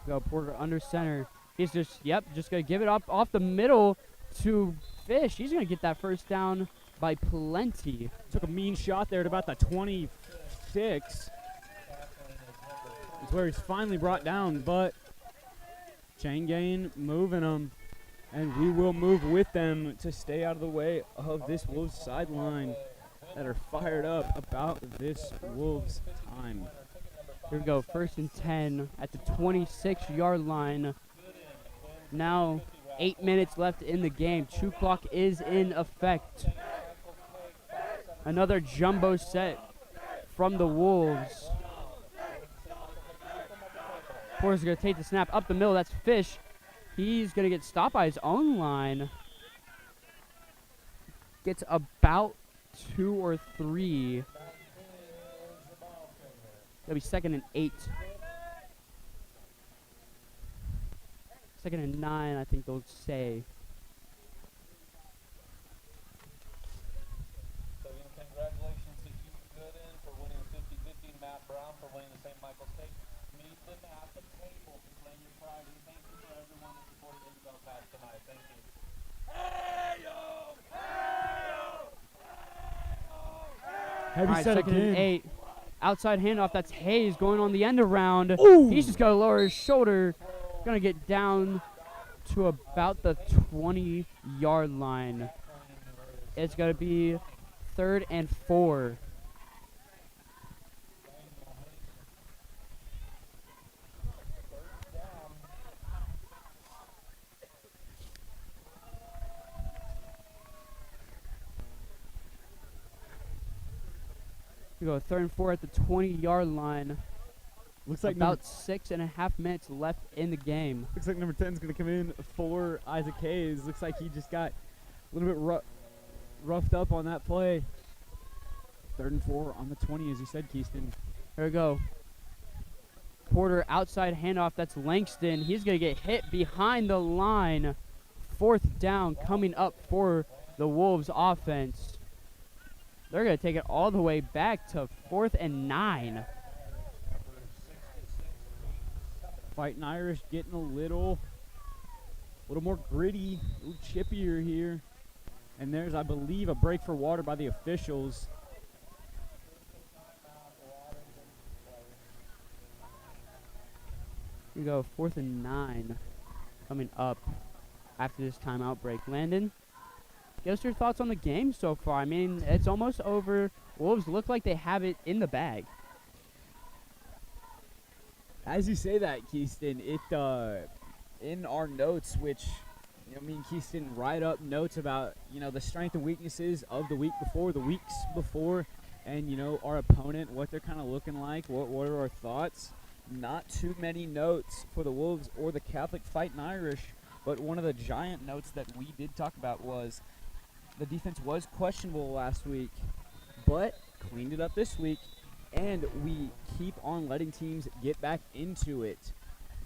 Go Porter under center. He's just going to give it up off the middle to Fish. He's going to get that first down by plenty. Took a mean shot there at about the 26. It's where he's finally brought down, but chain gain moving them, and we will move with them to stay out of the way of this Wolves sideline that are fired up about this Wolves time. Here we go, 1st and 10 at the 26-yard line. Now 8 minutes left in the game. 2 clock is in effect. Another jumbo set from the Wolves. Porter's going to take the snap up the middle. That's Fish. He's going to get stopped by his own line. Gets about 2 or 3. That'll be 2nd and 8. 2nd and 9, I think they'll say. So again, congratulations to Hugh Gooden for winning the 50-50 and Matt Brown for winning the St. Michael's State. Meet them at the table to claim your prize, and thank you for everyone that supported Isabel Pass tonight. Thank you. Heavy Alright, set 2nd and again. 8. Outside handoff. That's Hayes going on the end around. Ooh. He's just got to lower his shoulder. Going to get down to about the 20-yard line. It's going to be 3rd and 4. We go 3rd and 4 at the 20-yard line. Looks like About 6.5 minutes left in the game. looks like number 10 is going to come in for Isaac Hayes. Looks like he just got a little bit roughed up on that play. 3rd and 4 on the 20, as you said, Keyston. Here we go. Porter outside handoff. That's Langston. He's going to get hit behind the line. 4th down coming up for the Wolves offense. They're going to take it all the way back to 4th and 9. Fighting Irish getting a little more gritty, a little chippier here. And there's, I believe, a break for water by the officials. We go 4th and 9 coming up after this timeout break. Landon, give us your thoughts on the game so far. I mean, it's almost over. Wolves look like they have it in the bag. As you say that, Keyston, it in our notes, which me and Keyston write up notes about the strength and weaknesses of the week before, the weeks before, and our opponent, what they're kind of looking like, what are our thoughts. Not too many notes for the Wolves or the Catholic Fighting Irish, but one of the giant notes that we did talk about was the defense was questionable last week, but cleaned it up this week, and we keep on letting teams get back into it.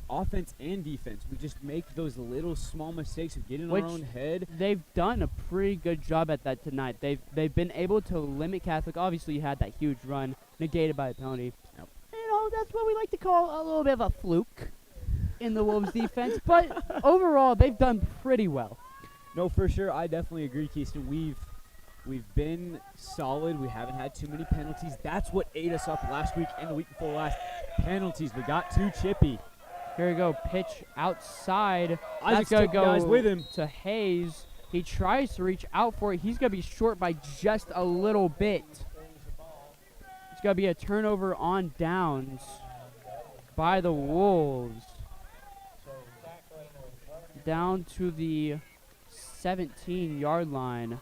Offense and defense, we just make those little small mistakes of getting in our own head. They've done a pretty good job at that tonight. They've been able to limit Catholic. Obviously, you had that huge run negated by a penalty. Yep. That's what we like to call a little bit of a fluke in the Wolves defense. But overall, they've done pretty well. No, for sure. I definitely agree, Keyston. We've been solid. We haven't had too many penalties. That's what ate us up last week and the week before last. Penalties. We got too chippy. Here we go. Pitch outside. Isaac's That's going to took guys go with him. to Hayes. He tries to reach out for it. He's going to be short by just a little bit. It's going to be a turnover on downs by the Wolves. Down to the 17-yard line.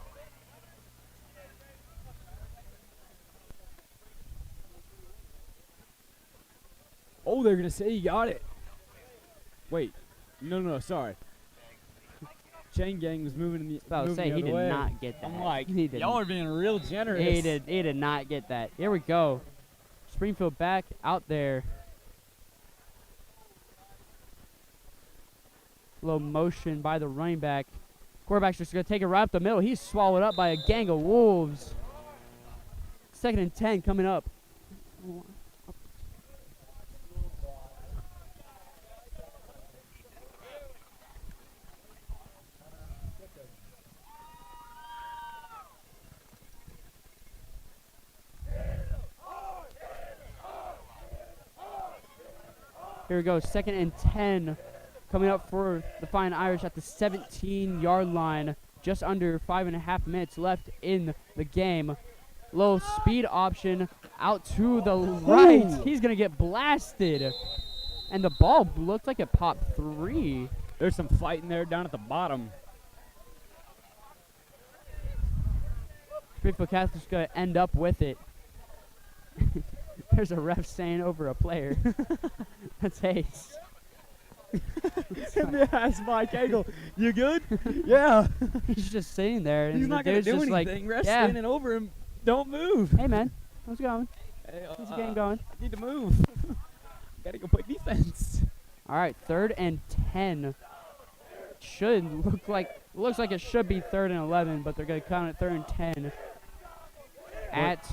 Oh, they're going to say he got it. Wait. No, sorry. Chain Gang was moving in the I was moving saying the he other did way. not get that. I'm like, He did y'all are being real generous. He did not get that. Here we go. Springfield back out there. Low motion by the running back. Quarterback's just going to take it right up the middle. He's swallowed up by a gang of Wolves. 2nd and 10 coming up. Here we go, 2nd and 10 coming up for the Fine Irish at the 17-yard line. Just under 5.5 minutes left in the game. Low speed option out to the right. He's going to get blasted. And the ball looked like it popped 3. There's some fighting there down at the bottom. Springfield Catholic's going to end up with it. There's a ref saying over a player. That's Hayes. That's Mike Cagle. You good? Yeah. He's just sitting there. And He's the not going to dude's do just anything. like, Rest yeah. standing over him. Don't move. Hey, man. How's it going? Hey, How's the game going? I need to move. Got to go play defense. All right, 3rd and 10. Looks like it should be 3rd and 11, but they're going to count it 3rd and 10 at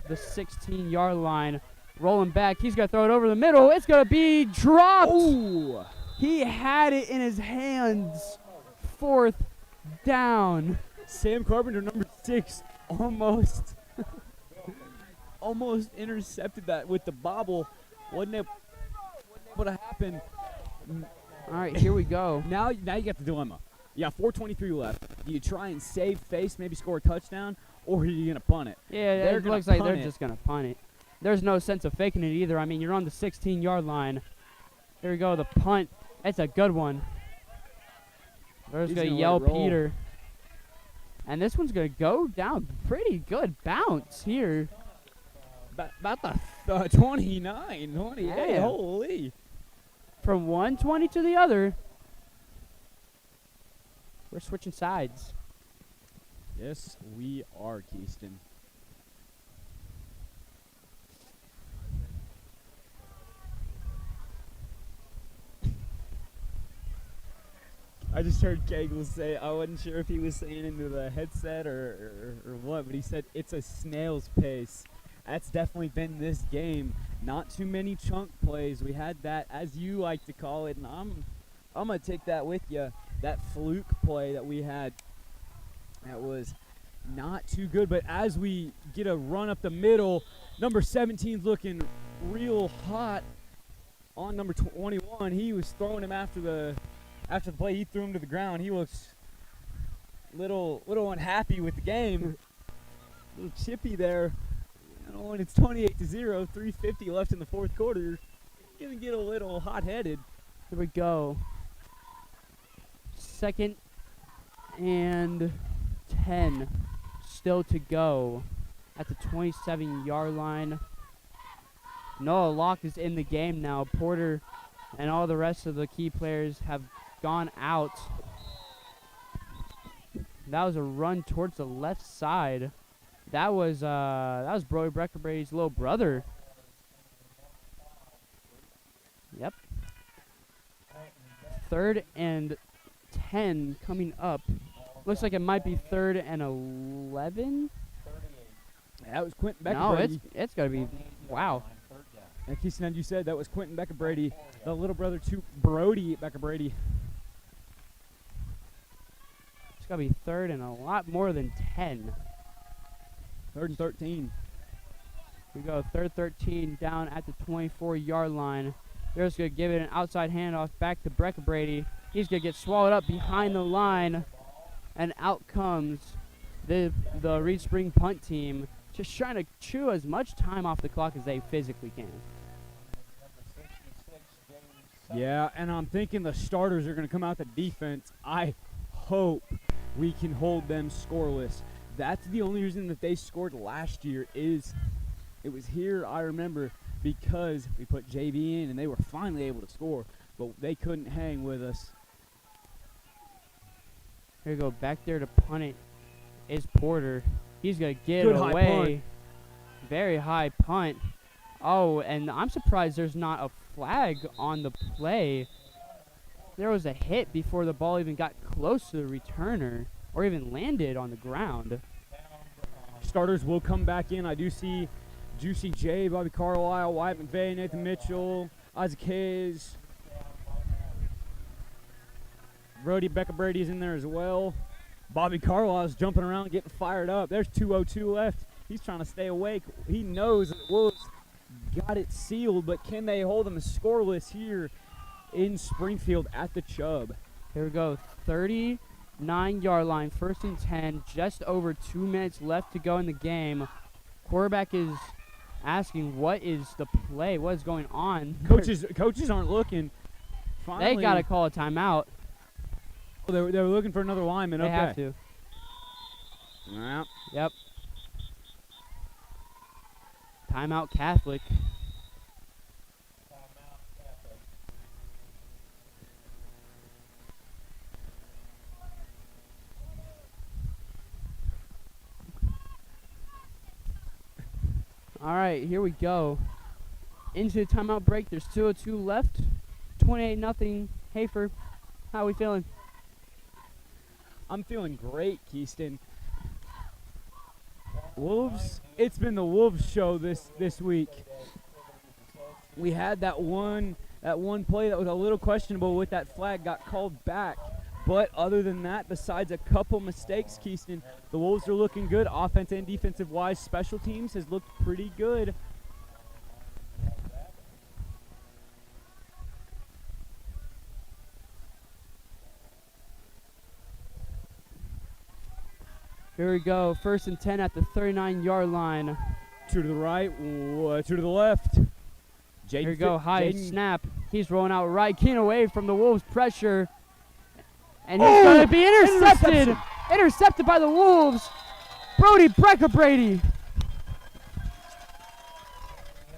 the 16-yard line. Rolling back, he's going to throw it over the middle. It's going to be dropped. Ooh. He had it in his hands. 4th down. Sam Carpenter, number 6, almost intercepted that with the bobble. Wasn't it what happened? All right, here we go. Now you got the dilemma. You got 4:23 left. Do you try and save face, maybe score a touchdown, or are you going to punt it? Yeah, They're it gonna looks like they're punt it. just going to punt it. There's no sense of faking it either. I mean, you're on the 16-yard line. Here we go, the punt. It's a good one. They're just He's going to gonna yell let it roll. Peter. And this one's going to go down. Pretty good bounce here. About the 29, 28. Yeah. Holy. From 120 to the other. We're switching sides. Yes, we are, Keyston. I just heard Kegel say, I wasn't sure if he was saying into the headset or what, but he said it's a snail's pace. That's definitely been this game. Not too many chunk plays. We had that, as you like to call it, and I'm going to take that with you. That fluke play that we had, that was not too good. But as we get a run up the middle, number 17's looking real hot on number 21. He was throwing him after the play. He threw him to the ground. He looks little unhappy with the game. A little chippy there. When it's 28-0, 3:50 left in the fourth quarter, you're going to get a little hot-headed. Here we go. 2nd and 10 still to go at the 27-yard line. Noah Locke is in the game now. Porter and all the rest of the key players have gone out. That was a run towards the left side. That was Brody Breckerbrady's little brother. Yep. 3rd and 10 coming up. Looks like it might be 3rd and 11. That was Quentin Becker. No, it's got to be. Wow. Like you said, that was Quentin Becker Brady, the little brother to Brody Becker Brady. It's got to be 3rd and a lot more than 10. 3rd and 13. We go 3rd 13 down at the 24-yard line. They're just going to give it an outside handoff back to Becker Brady. He's going to get swallowed up behind the line. And out comes the Reed Spring punt team, just trying to chew as much time off the clock as they physically can. Yeah, and I'm thinking the starters are going to come out the defense. I hope we can hold them scoreless. That's the only reason that they scored last year is it was here, I remember, because we put JV in and they were finally able to score, but they couldn't hang with us. Here we go, back there to punt it is Porter. He's going to get Good it high away. punt. Very high punt. Oh, and I'm surprised there's not a flag on the play. There was a hit before the ball even got close to the returner or even landed on the ground. Starters will come back in. I do see Juicy J, Bobby Carlisle, Wyatt McVeigh, Nathan Mitchell, Isaac Hayes. Brody Becker Brady's in there as well. Bobby Carlisle's jumping around, getting fired up. There's 2:02 left. He's trying to stay awake. He knows that the Wolves got it sealed, but can they hold them scoreless here in Springfield at the Chubb? Here we go, 39-yard line, 1st and 10, just over 2 minutes left to go in the game. Quarterback is asking, what is the play? What is going on? Coaches aren't looking. Finally, They got to call a timeout. They were looking for another lineman. They Okay. have to. Yeah. Yep. Timeout Catholic. All right, here we go. Into the timeout break. There's 2:02 left. 28-0. Hafer, how are we feeling? I'm feeling great, Keyston. Wolves, it's been the Wolves show this week. We had that one play that was a little questionable with that flag got called back. But other than that, besides a couple mistakes, Keyston, the Wolves are looking good. Offense and defensive wise, special teams has looked pretty good. Here we go. 1st and 10 at the 39-yard line. 2 to the right, 2 to the left. Here we go. High snap. He's rolling out right. Keen away from the Wolves' pressure. And he's going to be intercepted. Intercepted by the Wolves. Brody Becker Brady.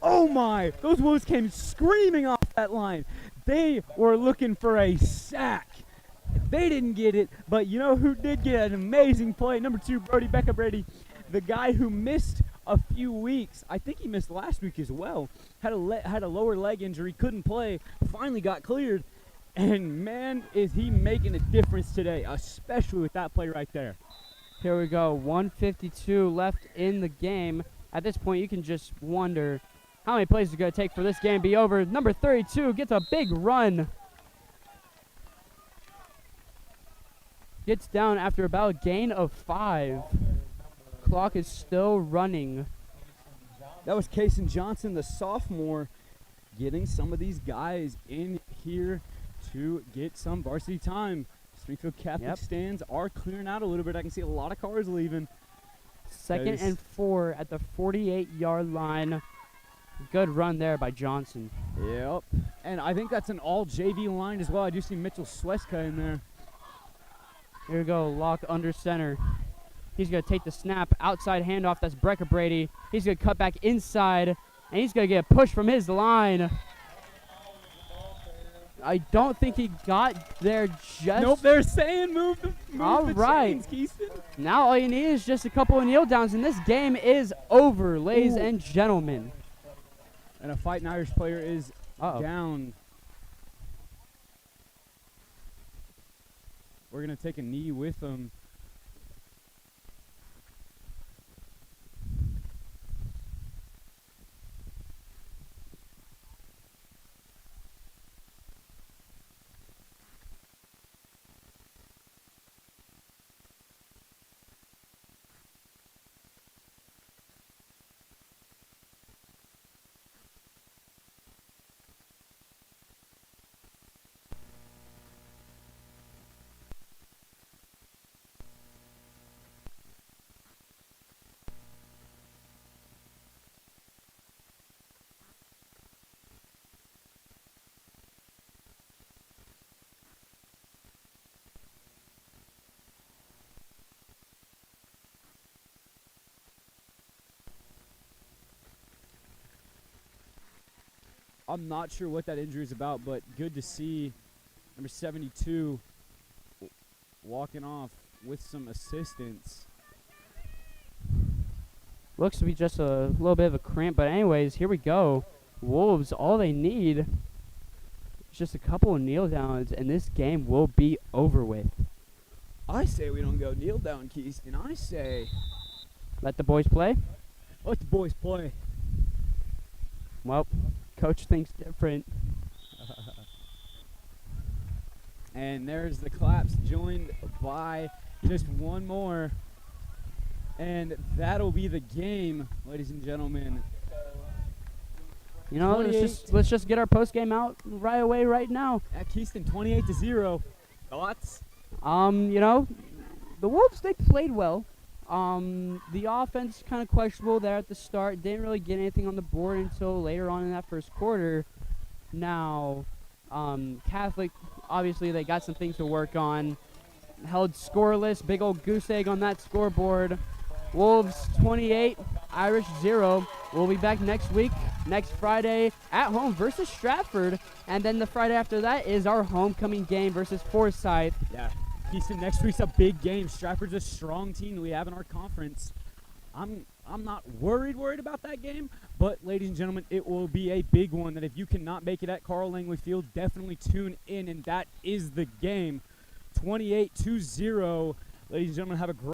Oh my! Those Wolves came screaming off that line. They were looking for a sack. They didn't get it, but you know who did get an amazing play? Number 2, Brody Becker Brady, the guy who missed a few weeks. I think he missed last week as well. Had a lower leg injury, couldn't play. Finally got cleared, And man, is he making a difference today, especially with that play right there. Here we go. 1:52 left in the game. At this point, you can just wonder how many plays it's going to take for this game to be over. Number 32 gets a big run. Gets down after about a gain of 5. Clock is still running. That was Kason Johnson, the sophomore, getting some of these guys in here to get some varsity time. Springfield Catholic stands are clearing out a little bit. I can see a lot of cars leaving. Second and 4 at the 48-yard line. Good run there by Johnson. Yep. And I think that's an all JV line as well. I do see Mitchell Sweska in there. Here we go. Lock under center. He's going to take the snap. Outside handoff. That's Brecker Brady. He's going to cut back inside. And he's going to get a push from his line. I don't think he got there just. Nope, they're saying move the right. chains, Keyston. Now all you need is just a couple of kneel downs, and this game is over, ladies and gentlemen. And a Fighting Irish player is down. We're going to take a knee with them. I'm not sure what that injury is about, but good to see number 72 walking off with some assistance. Looks to be just a little bit of a cramp, but anyways, here we go. Wolves, all they need is just a couple of kneel downs, and this game will be over with. I say we don't go kneel down, Keyston. I say Let the boys play. let the boys play. Well, coach thinks different. And there's the claps joined by just one more. And that'll be the game, ladies and gentlemen. You know, let's just get our post game out right away, right now. At Keyston, 28-0. Thoughts? You know, the Wolves, they played well. The offense kind of questionable there at the start. Didn't really get anything on the board until later on in that first quarter. Now, Catholic, obviously they got some things to work on. Held scoreless, big old goose egg on that scoreboard. Wolves 28, Irish 0. We'll be back next week, next Friday at home versus Stratford. And then the Friday after that is our homecoming game versus Forsyth. Yeah. Keyston, next week's a big game. Stratford's a strong team that we have in our conference. I'm not worried about that game, but ladies and gentlemen, it will be a big one that if you cannot make it at Carl Langley Field, definitely tune in, and that is the game. 28-0. Ladies and gentlemen, have a great